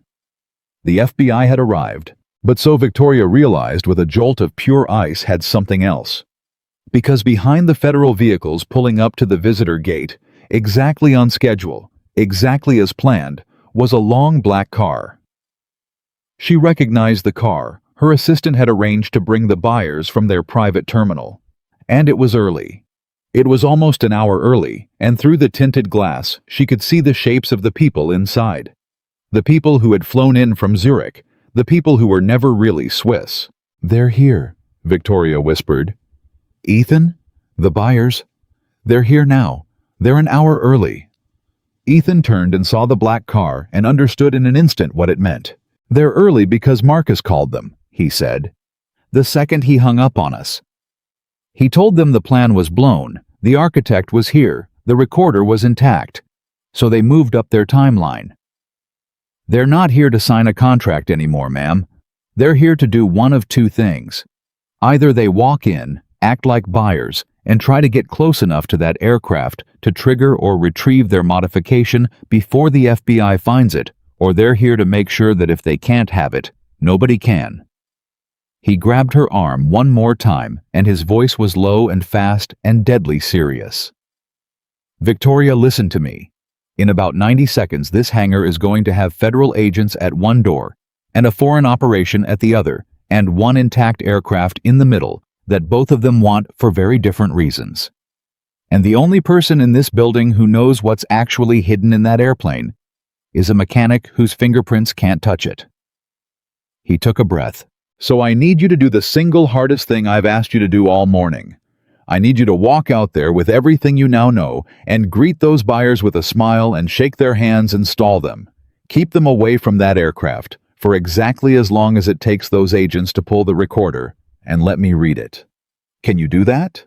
The FBI had arrived, but so Victoria realized with a jolt of pure ice had something else. Because behind the federal vehicles pulling up to the visitor gate, exactly on schedule, exactly as planned, was a long black car. She recognized the car. Her assistant had arranged to bring the buyers from their private terminal. And it was early. It was almost an hour early, and through the tinted glass, she could see the shapes of the people inside. The people who had flown in from Zurich, the people who were never really Swiss. "They're here," Victoria whispered. "Ethan? The buyers? They're here now. They're an hour early." Ethan turned and saw the black car and understood in an instant what it meant. "They're early because Marcus called them," he said. "The second he hung up on us. He told them the plan was blown, the architect was here, the recorder was intact. So they moved up their timeline. They're not here to sign a contract anymore, ma'am. They're here to do one of two things. Either they walk in, act like buyers, and try to get close enough to that aircraft to trigger or retrieve their modification before the FBI finds it, or they're here to make sure that if they can't have it, nobody can." He grabbed her arm one more time, and his voice was low and fast and deadly serious. "Victoria, listen to me. In about 90 seconds, this hangar is going to have federal agents at one door, and a foreign operation at the other, and one intact aircraft in the middle that both of them want for very different reasons. And the only person in this building who knows what's actually hidden in that airplane is a mechanic whose fingerprints can't touch it." He took a breath. "So I need you to do the single hardest thing I've asked you to do all morning. I need you to walk out there with everything you now know and greet those buyers with a smile and shake their hands and stall them. Keep them away from that aircraft for exactly as long as it takes those agents to pull the recorder, and let me read it. Can you do that?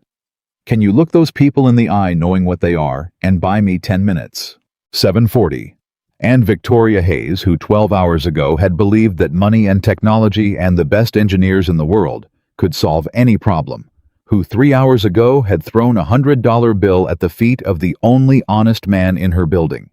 Can you look those people in the eye knowing what they are and buy me 10 minutes? 7:40. And Victoria Hayes, who 12 hours ago had believed that money and technology and the best engineers in the world could solve any problem, who 3 hours ago had thrown a $100 bill at the feet of the only honest man in her building,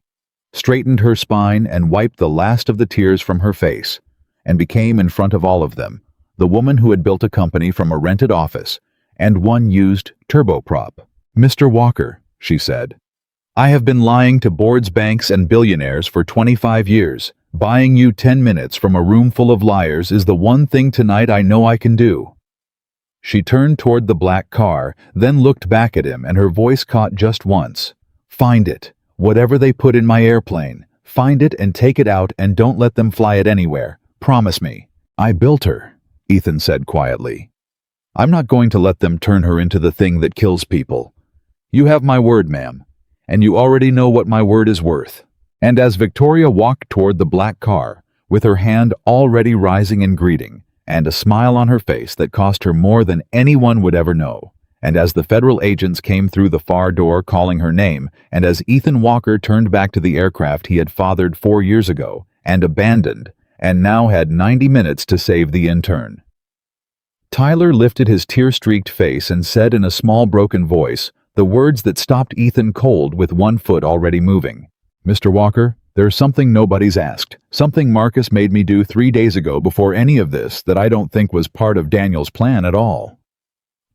straightened her spine and wiped the last of the tears from her face, and became in front of all of them the woman who had built a company from a rented office and one used turboprop. "Mr. Walker," she said, "I have been lying to boards, banks, and billionaires for 25 years. Buying you 10 minutes from a room full of liars is the one thing tonight I know I can do." She turned toward the black car, then looked back at him, and her voice caught just once. "Find it. Whatever they put in my airplane. Find it and take it out, and don't let them fly it anywhere. Promise me." "I built her," Ethan said quietly. I'm not going to let them turn her into the thing that kills people. You have my word, ma'am, and you already know what my word is worth." And as Victoria walked toward the black car, with her hand already rising in greeting, and a smile on her face that cost her more than anyone would ever know, and as the federal agents came through the far door calling her name, and as Ethan Walker turned back to the aircraft he had fathered 4 years ago and abandoned, and now had 90 minutes to save the intern. Tyler lifted his tear-streaked face and said in a small broken voice the words that stopped Ethan cold with one foot already moving. "Mr. Walker, there's something nobody's asked, something Marcus made me do 3 days ago before any of this that I don't think was part of Daniel's plan at all."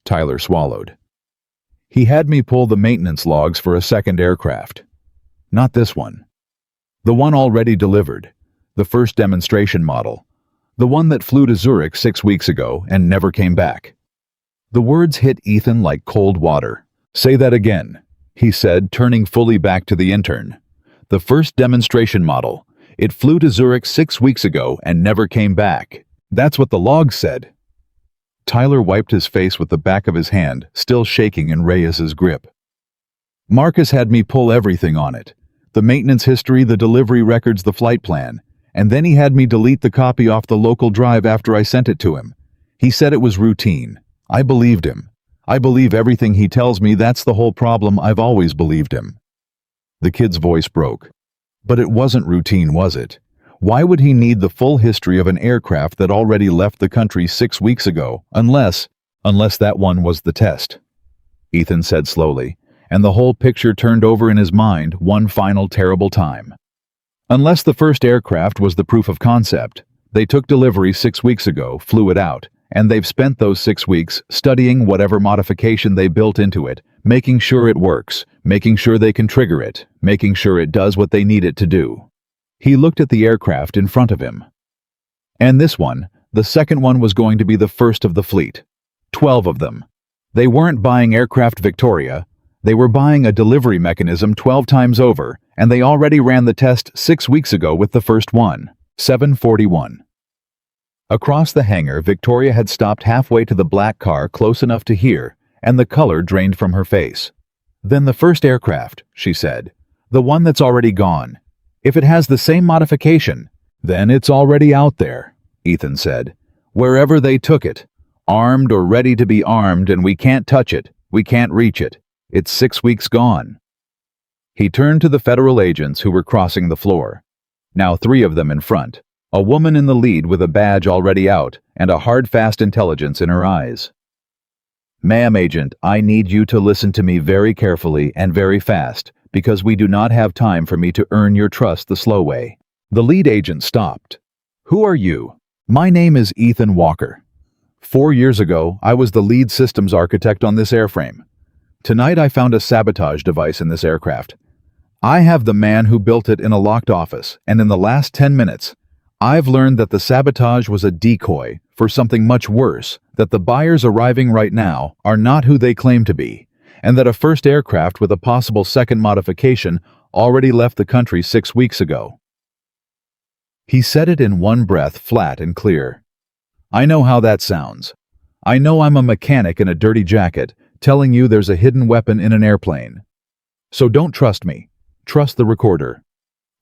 Tyler swallowed. "He had me pull the maintenance logs for a second aircraft. Not this one. The one already delivered. The first demonstration model. The one that flew to Zurich 6 weeks ago and never came back." The words hit Ethan like cold water. "Say that again," he said, turning fully back to the intern. "The first demonstration model. It flew to Zurich 6 weeks ago and never came back. That's what the logs said." Tyler wiped his face with the back of his hand, still shaking in Reyes's grip. "Marcus had me pull everything on it. The maintenance history, the delivery records, the flight plan. And then he had me delete the copy off the local drive after I sent it to him. He said it was routine. I believed him. I believe everything he tells me. That's the whole problem. I've always believed him." The kid's voice broke. "But it wasn't routine, was it? Why would he need the full history of an aircraft that already left the country 6 weeks ago, unless that one was the test?" Ethan said slowly, and the whole picture turned over in his mind one final terrible time. "Unless the first aircraft was the proof of concept. They took delivery 6 weeks ago, flew it out, and they've spent those 6 weeks studying whatever modification they built into it, making sure it works, making sure they can trigger it, making sure it does what they need it to do." He looked at the aircraft in front of him. "And this one, the second one, was going to be the first of the fleet. 12 of them. They weren't buying aircraft Victoria. They were buying a delivery mechanism 12 times over, and they already ran the test 6 weeks ago with the first one. 741. Across the hangar, Victoria had stopped halfway to the black car, close enough to hear, and the color drained from her face. "Then the first aircraft," she said. "The one that's already gone. If it has the same modification, then it's already out there," Ethan said. "Wherever they took it. Armed or ready to be armed, and we can't touch it. We can't reach it. It's 6 weeks gone." He turned to the federal agents who were crossing the floor. Now 3 of them in front. A woman in the lead with a badge already out and a hard-fast intelligence in her eyes. "Ma'am, agent, I need you to listen to me very carefully and very fast, because we do not have time for me to earn your trust the slow way." The lead agent stopped. "Who are you?" "My name is Ethan Walker. 4 years ago, I was the lead systems architect on this airframe. Tonight I found a sabotage device in this aircraft. I have the man who built it in a locked office, and in the last 10 minutes, I've learned that the sabotage was a decoy for something much worse, that the buyers arriving right now are not who they claim to be, and that a first aircraft with a possible second modification already left the country 6 weeks ago." He said it in one breath, flat and clear. "I know how that sounds. I know I'm a mechanic in a dirty jacket telling you there's a hidden weapon in an airplane. So don't trust me. Trust the recorder.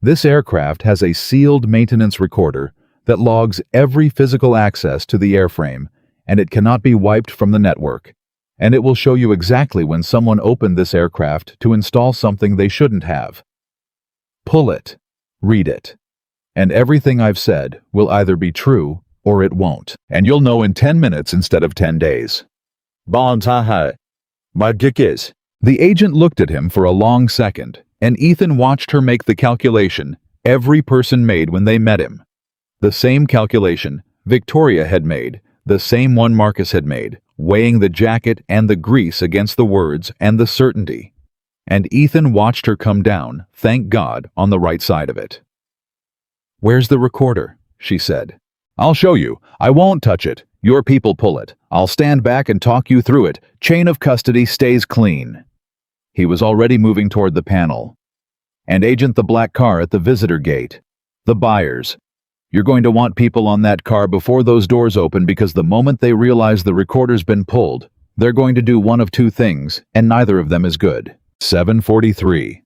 This aircraft has a sealed maintenance recorder that logs every physical access to the airframe, and it cannot be wiped from the network. And it will show you exactly when someone opened this aircraft to install something they shouldn't have. Pull it. Read it. And everything I've said will either be true or it won't. And you'll know in 10 minutes instead of 10 days. Bon taha. My dick is." The agent looked at him for a long second, and Ethan watched her make the calculation every person made when they met him. The same calculation Victoria had made, the same one Marcus had made, weighing the jacket and the grease against the words and the certainty. And Ethan watched her come down, thank God, on the right side of it. "Where's the recorder?" she said. "I'll show you. I won't touch it. Your people pull it. I'll stand back and talk you through it. Chain of custody stays clean." He was already moving toward the panel. "And agent, the black car at the visitor gate. The buyers. You're going to want people on that car before those doors open, because the moment they realize the recorder's been pulled, they're going to do one of two things, and neither of them is good. 7:43.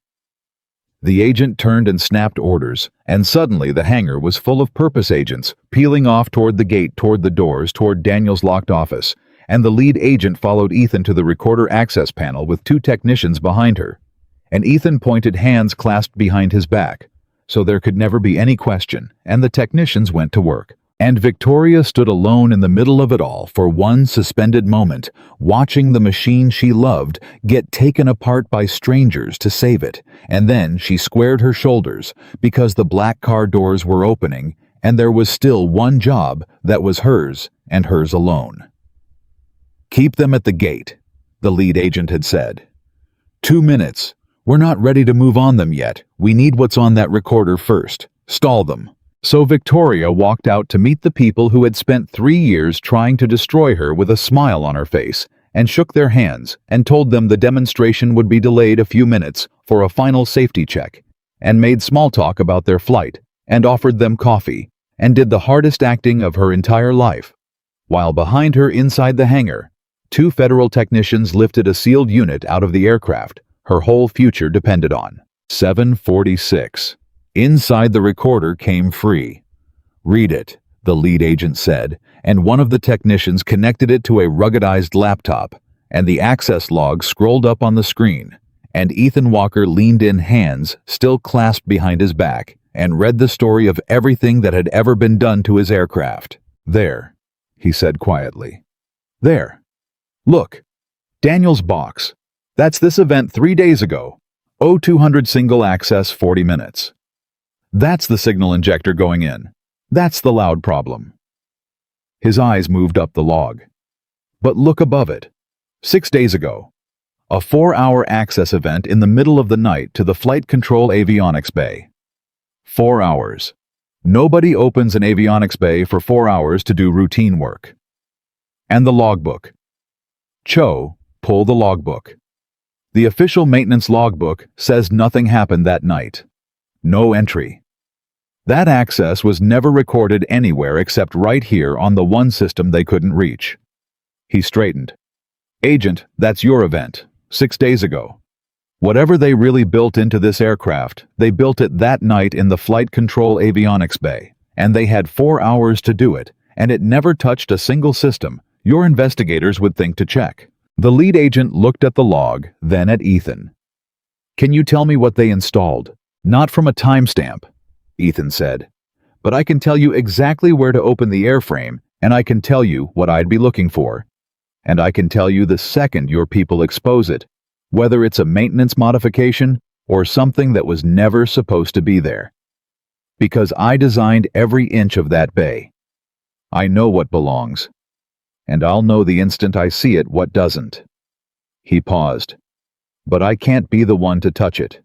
The agent turned and snapped orders, and suddenly the hangar was full of purpose agents, peeling off toward the gate, toward the doors, toward Daniel's locked office, and the lead agent followed Ethan to the recorder access panel with two technicians behind her. And Ethan pointed, hands clasped behind his back, so there could never be any question, and the technicians went to work. And Victoria stood alone in the middle of it all for one suspended moment, watching the machine she loved get taken apart by strangers to save it. And then she squared her shoulders, because the black car doors were opening, and there was still one job that was hers, and hers alone. "Keep them at the gate," the lead agent had said. "2 minutes. We're not ready to move on them yet. We need what's on that recorder first. Stall them." So Victoria walked out to meet the people who had spent 3 years trying to destroy her with a smile on her face, and shook their hands and told them the demonstration would be delayed a few minutes for a final safety check, and made small talk about their flight, and offered them coffee, and did the hardest acting of her entire life. While behind her inside the hangar, 2 federal technicians lifted a sealed unit out of the aircraft her whole future depended on. 7:46. Inside the recorder came free. "Read it," the lead agent said, and one of the technicians connected it to a ruggedized laptop, and the access log scrolled up on the screen, and Ethan Walker leaned in, hands still clasped behind his back, and read the story of everything that had ever been done to his aircraft. "There," he said quietly. "There. Look. Daniel's box. That's this event 3 days ago. 0200 single access 40 minutes. That's the signal injector going in. That's the loud problem." His eyes moved up the log. "But look above it. 6 days ago. A 4-hour access event in the middle of the night to the flight control avionics bay. 4 hours. Nobody opens an avionics bay for 4 hours to do routine work." And the logbook. "Cho, pull the logbook." The official maintenance logbook says nothing happened that night. No entry. That access was never recorded anywhere except right here on the one system they couldn't reach. He straightened. "Agent, that's your event, 6 days ago. Whatever they really built into this aircraft, they built it that night in the flight control avionics bay, and they had 4 hours to do it, and it never touched a single system your investigators would think to check." The lead agent looked at the log, then at Ethan. "Can you tell me what they installed? Not from a timestamp," Ethan said. "But I can tell you exactly where to open the airframe, and I can tell you what I'd be looking for. And I can tell you the second your people expose it, whether it's a maintenance modification or something that was never supposed to be there. Because I designed every inch of that bay. I know what belongs. And I'll know the instant I see it what doesn't." He paused. "But I can't be the one to touch it.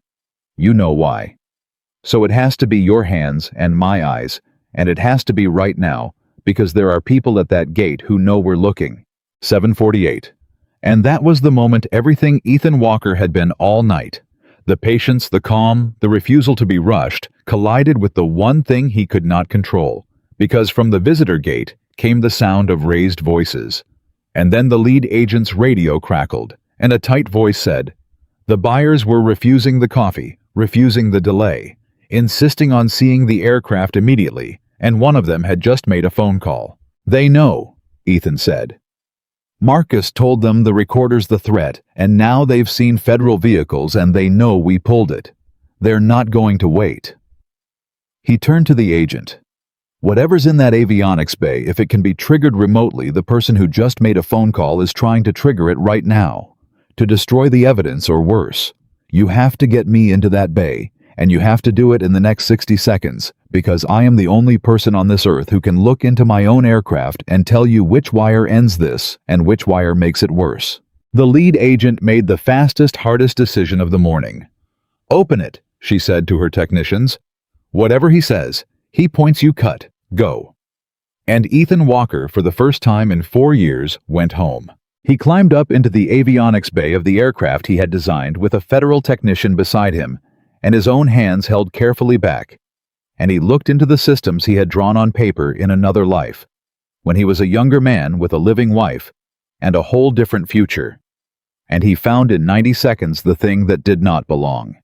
You know why. So it has to be your hands and my eyes, and it has to be right now, because there are people at that gate who know we're looking." 7:48. And that was the moment everything Ethan Walker had been all night. The patience, the calm, the refusal to be rushed, collided with the one thing he could not control, because from the visitor gate came the sound of raised voices. And then the lead agent's radio crackled, and a tight voice said, "The buyers were refusing the coffee, refusing the delay, insisting on seeing the aircraft immediately, and one of them had just made a phone call. They know," Ethan said. "Marcus told them the recorder's the threat, and now they've seen federal vehicles and they know we pulled it. They're not going to wait." He turned to the agent. "Whatever's in that avionics bay, if it can be triggered remotely, the person who just made a phone call is trying to trigger it right now, to destroy the evidence or worse. You have to get me into that bay, and you have to do it in the next 60 seconds, because I am the only person on this earth who can look into my own aircraft and tell you which wire ends this and which wire makes it worse." The lead agent made the fastest, hardest decision of the morning. "Open it," she said to her technicians. "Whatever he says, he points you cut. Go." And Ethan Walker, for the first time in 4 years, went home. He climbed up into the avionics bay of the aircraft he had designed with a federal technician beside him, and his own hands held carefully back. and he looked into the systems he had drawn on paper in another life, when he was a younger man with a living wife and a whole different future. And he found in 90 seconds the thing that did not belong.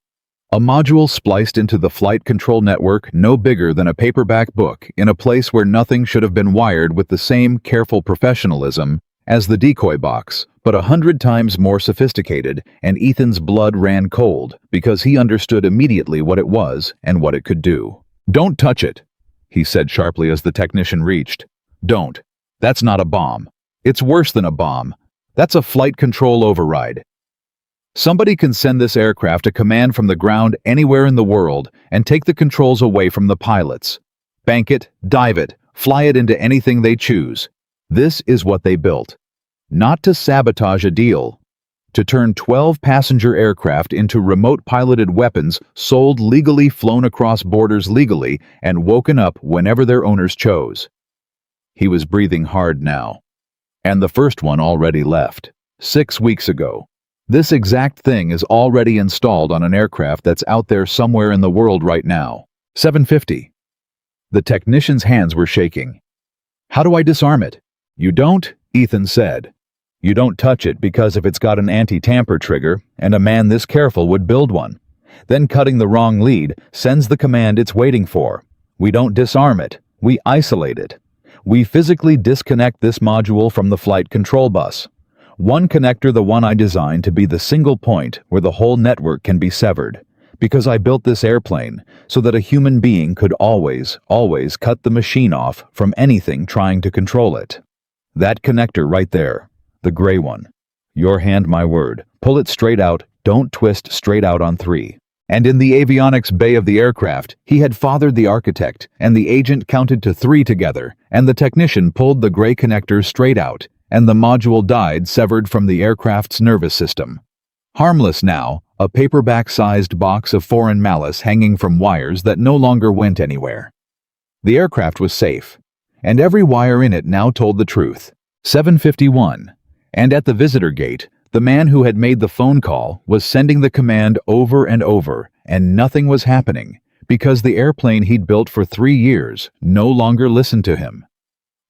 A module spliced into the flight control network no bigger than a paperback book in a place where nothing should have been wired with the same careful professionalism as the decoy box, but 100 times more sophisticated, and Ethan's blood ran cold because he understood immediately what it was and what it could do. "Don't touch it," he said sharply as the technician reached. "Don't. That's not a bomb. It's worse than a bomb. That's a flight control override. Somebody can send this aircraft a command from the ground anywhere in the world and take the controls away from the pilots. Bank it, dive it, fly it into anything they choose. This is what they built. Not to sabotage a deal. To turn 12 passenger aircraft into remote-piloted weapons sold legally, flown across borders legally, and woken up whenever their owners chose." He was breathing hard now. "And the first one already left. 6 weeks ago. This exact thing is already installed on an aircraft that's out there somewhere in the world right now. 750. The technician's hands were shaking. "How do I disarm it?" "You don't," Ethan said. "You don't touch it because if it's got an anti-tamper trigger, and a man this careful would build one, then cutting the wrong lead sends the command it's waiting for. We don't disarm it. We isolate it. We physically disconnect this module from the flight control bus. One connector, the one I designed to be the single point where the whole network can be severed, because I built this airplane so that a human being could always cut the machine off from anything trying to control it. That connector right there, the gray one. Your hand, my word. Pull it straight out, don't twist, straight out on 3. And in the avionics bay of the aircraft, he had fathered the architect, and the agent counted to 3 together, and the technician pulled the gray connector straight out, and the module died, severed from the aircraft's nervous system. Harmless now, a paperback-sized box of foreign malice hanging from wires that no longer went anywhere. The aircraft was safe, and every wire in it now told the truth. 751. And at the visitor gate, the man who had made the phone call was sending the command over and over, and nothing was happening, because the airplane he'd built for 3 years no longer listened to him.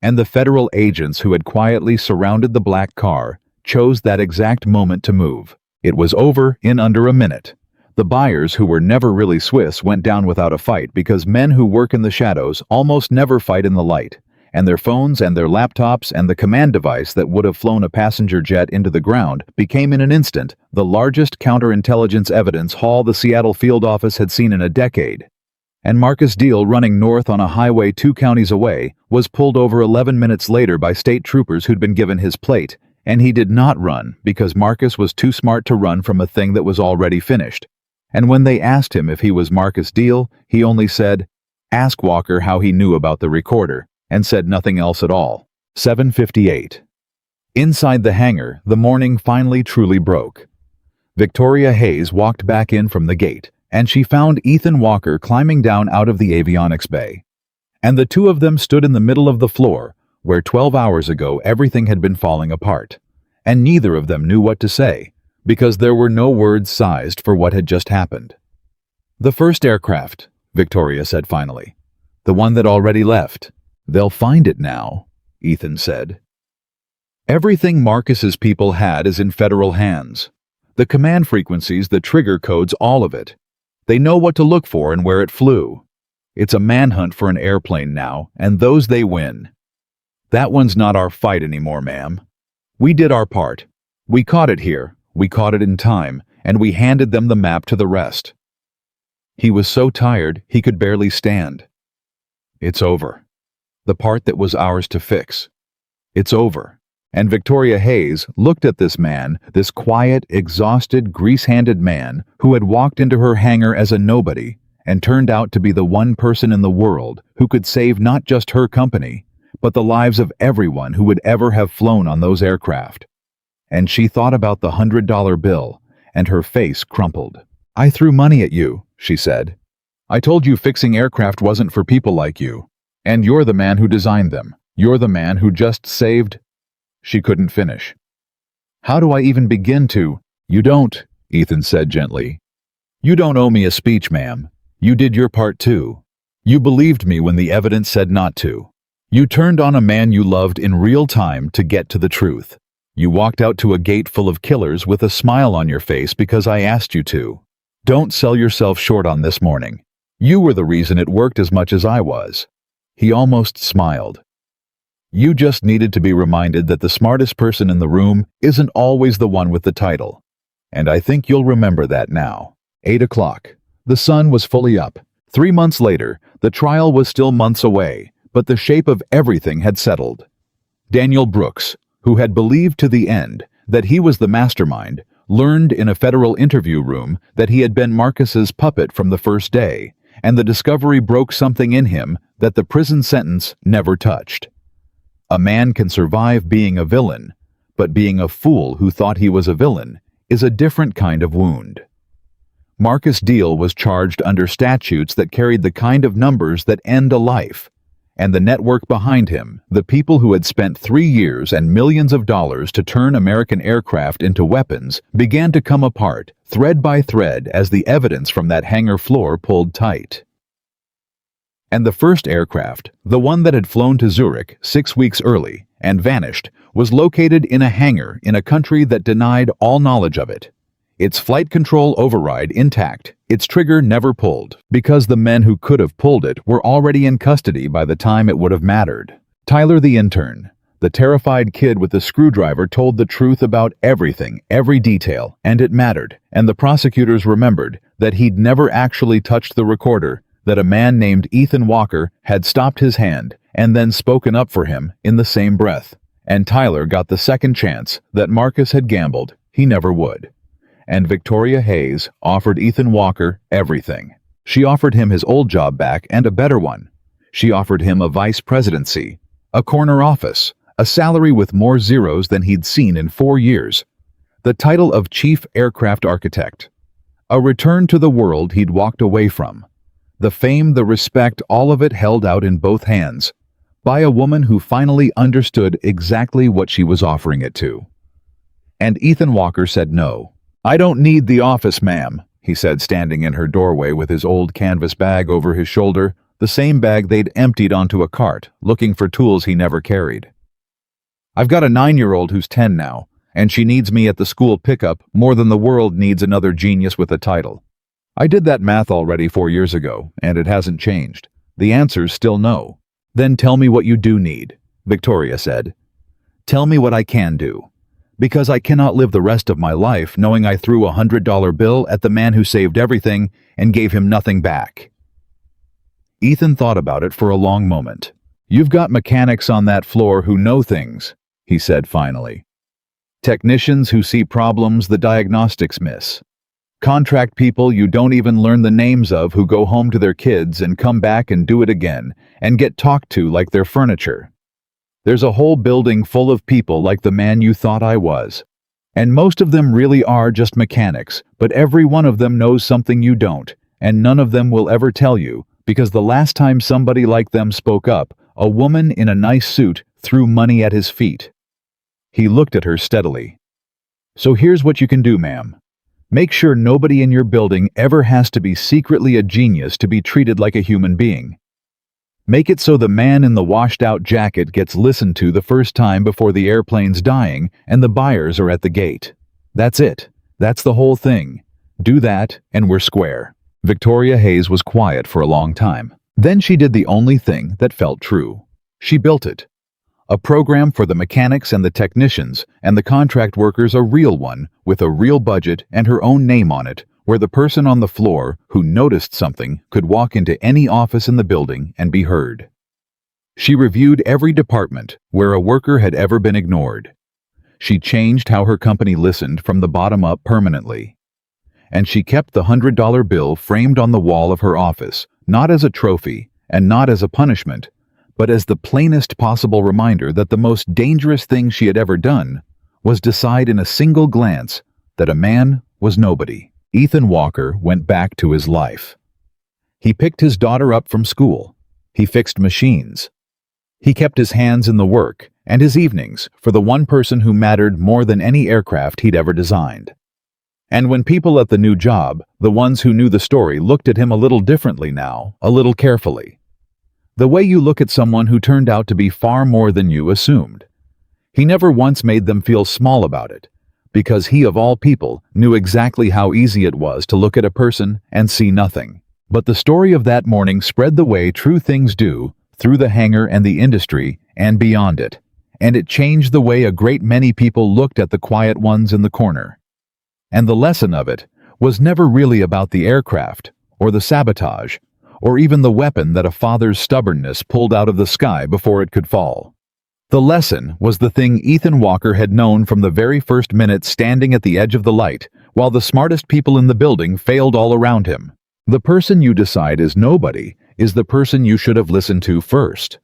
And the federal agents who had quietly surrounded the black car chose that exact moment to move. It was over in under a minute. The buyers, who were never really Swiss, went down without a fight because men who work in the shadows almost never fight in the light, and their phones and their laptops and the command device that would have flown a passenger jet into the ground became in an instant the largest counterintelligence evidence haul the Seattle field office had seen in a decade. And Marcus Deal, running north on a highway 2 counties away, was pulled over 11 minutes later by state troopers who'd been given his plate, and he did not run because Marcus was too smart to run from a thing that was already finished. And when they asked him if he was Marcus Deal, he only said, "Ask Walker how he knew about the recorder," and said nothing else at all. 758. Inside the hangar, the morning finally truly broke. Victoria Hayes walked back in from the gate, and she found Ethan Walker climbing down out of the avionics bay. And the two of them stood in the middle of the floor, where 12 hours ago everything had been falling apart. And neither of them knew what to say, because there were no words sized for what had just happened. "The first aircraft," Victoria said finally. "The one that already left. They'll find it now," Ethan said. Everything Marcus's people had is in federal hands. The command frequencies, the trigger codes, all of it. They know what to look for and where it flew. It's a manhunt for an airplane now, and those they win. That one's not our fight anymore, ma'am. We did our part. We caught it here, we caught it in time, and we handed them the map to the rest." He was so tired he could barely stand. "It's over. The part that was ours to fix. It's over." And Victoria Hayes looked at this man, this quiet, exhausted, grease-handed man who had walked into her hangar as a nobody and turned out to be the one person in the world who could save not just her company, but the lives of everyone who would ever have flown on those aircraft. And she thought about the $100 bill, and her face crumpled. "I threw money at you," she said. "I told you fixing aircraft wasn't for people like you. And you're the man who designed them. You're the man who just saved—" She couldn't finish. "How do I even begin to—" "You don't," Ethan said gently. "You don't owe me a speech, ma'am. You did your part too. You believed me when the evidence said not to. You turned on a man you loved in real time to get to the truth. You walked out to a gate full of killers with a smile on your face because I asked you to. Don't sell yourself short on this morning. You were the reason it worked as much as I was." He almost smiled. "You just needed to be reminded that the smartest person in the room isn't always the one with the title. And I think you'll remember that now." 8 o'clock. The sun was fully up. 3 months later, the trial was still months away, but the shape of everything had settled. Daniel Brooks, who had believed to the end that he was the mastermind, learned in a federal interview room that he had been Marcus's puppet from the first day, and the discovery broke something in him that the prison sentence never touched. A man can survive being a villain, but being a fool who thought he was a villain is a different kind of wound. Marcus Deal was charged under statutes that carried the kind of numbers that end a life, and the network behind him, the people who had spent 3 years and millions of dollars to turn American aircraft into weapons, began to come apart, thread by thread, as the evidence from that hangar floor pulled tight. And the first aircraft, the one that had flown to Zurich 6 weeks early and vanished, was located in a hangar in a country that denied all knowledge of it. Its flight control override intact, its trigger never pulled, because the men who could have pulled it were already in custody by the time it would have mattered. Tyler the intern, the terrified kid with the screwdriver, told the truth about everything, every detail, and it mattered, and the prosecutors remembered that he'd never actually touched the recorder, that a man named Ethan Walker had stopped his hand and then spoken up for him in the same breath. And Tyler got the second chance that Marcus had gambled he never would. And Victoria Hayes offered Ethan Walker everything. She offered him his old job back and a better one. She offered him a vice presidency, a corner office, a salary with more zeros than he'd seen in 4 years, the title of chief aircraft architect, a return to the world he'd walked away from, the fame, the respect, all of it held out in both hands, by a woman who finally understood exactly what she was offering it to. And Ethan Walker said no. "I don't need the office, ma'am," he said, standing in her doorway with his old canvas bag over his shoulder, the same bag they'd emptied onto a cart, looking for tools he never carried. "I've got a 9-year-old who's 10 now, and she needs me at the school pickup more than the world needs another genius with a title. I did that math already 4 years ago, and it hasn't changed. The answer's still no." "Then tell me what you do need," Victoria said. "Tell me what I can do. Because I cannot live the rest of my life knowing I threw a $100 bill at the man who saved everything and gave him nothing back." Ethan thought about it for a long moment. "You've got mechanics on that floor who know things," he said finally. "Technicians who see problems the diagnostics miss. Contract people you don't even learn the names of who go home to their kids and come back and do it again and get talked to like they're furniture. There's a whole building full of people like the man you thought I was. And most of them really are just mechanics, but every one of them knows something you don't, and none of them will ever tell you, because the last time somebody like them spoke up, a woman in a nice suit threw money at his feet." He looked at her steadily. "So here's what you can do, ma'am. Make sure nobody in your building ever has to be secretly a genius to be treated like a human being. Make it so the man in the washed-out jacket gets listened to the first time before the airplane's dying and the buyers are at the gate. That's it. That's the whole thing. Do that, and we're square." Victoria Hayes was quiet for a long time. Then she did the only thing that felt true. She built it. A program for the mechanics and the technicians and the contract workers, a real one, with a real budget and her own name on it, where the person on the floor who noticed something could walk into any office in the building and be heard. She reviewed every department where a worker had ever been ignored. She changed how her company listened from the bottom up permanently. And she kept the $100 bill framed on the wall of her office, not as a trophy and not as a punishment, but as the plainest possible reminder that the most dangerous thing she had ever done was decide in a single glance that a man was nobody. Ethan Walker went back to his life. He picked his daughter up from school. He fixed machines. He kept his hands in the work and his evenings for the one person who mattered more than any aircraft he'd ever designed. And when people at the new job, the ones who knew the story, looked at him a little differently now, a little carefully. The way you look at someone who turned out to be far more than you assumed. He never once made them feel small about it, because he of all people knew exactly how easy it was to look at a person and see nothing. But the story of that morning spread the way true things do, through the hangar and the industry and beyond it, and it changed the way a great many people looked at the quiet ones in the corner. And the lesson of it was never really about the aircraft, or the sabotage, or even the weapon that a father's stubbornness pulled out of the sky before it could fall. The lesson was the thing Ethan Walker had known from the very first minute, standing at the edge of the light, while the smartest people in the building failed all around him. The person you decide is nobody is the person you should have listened to first.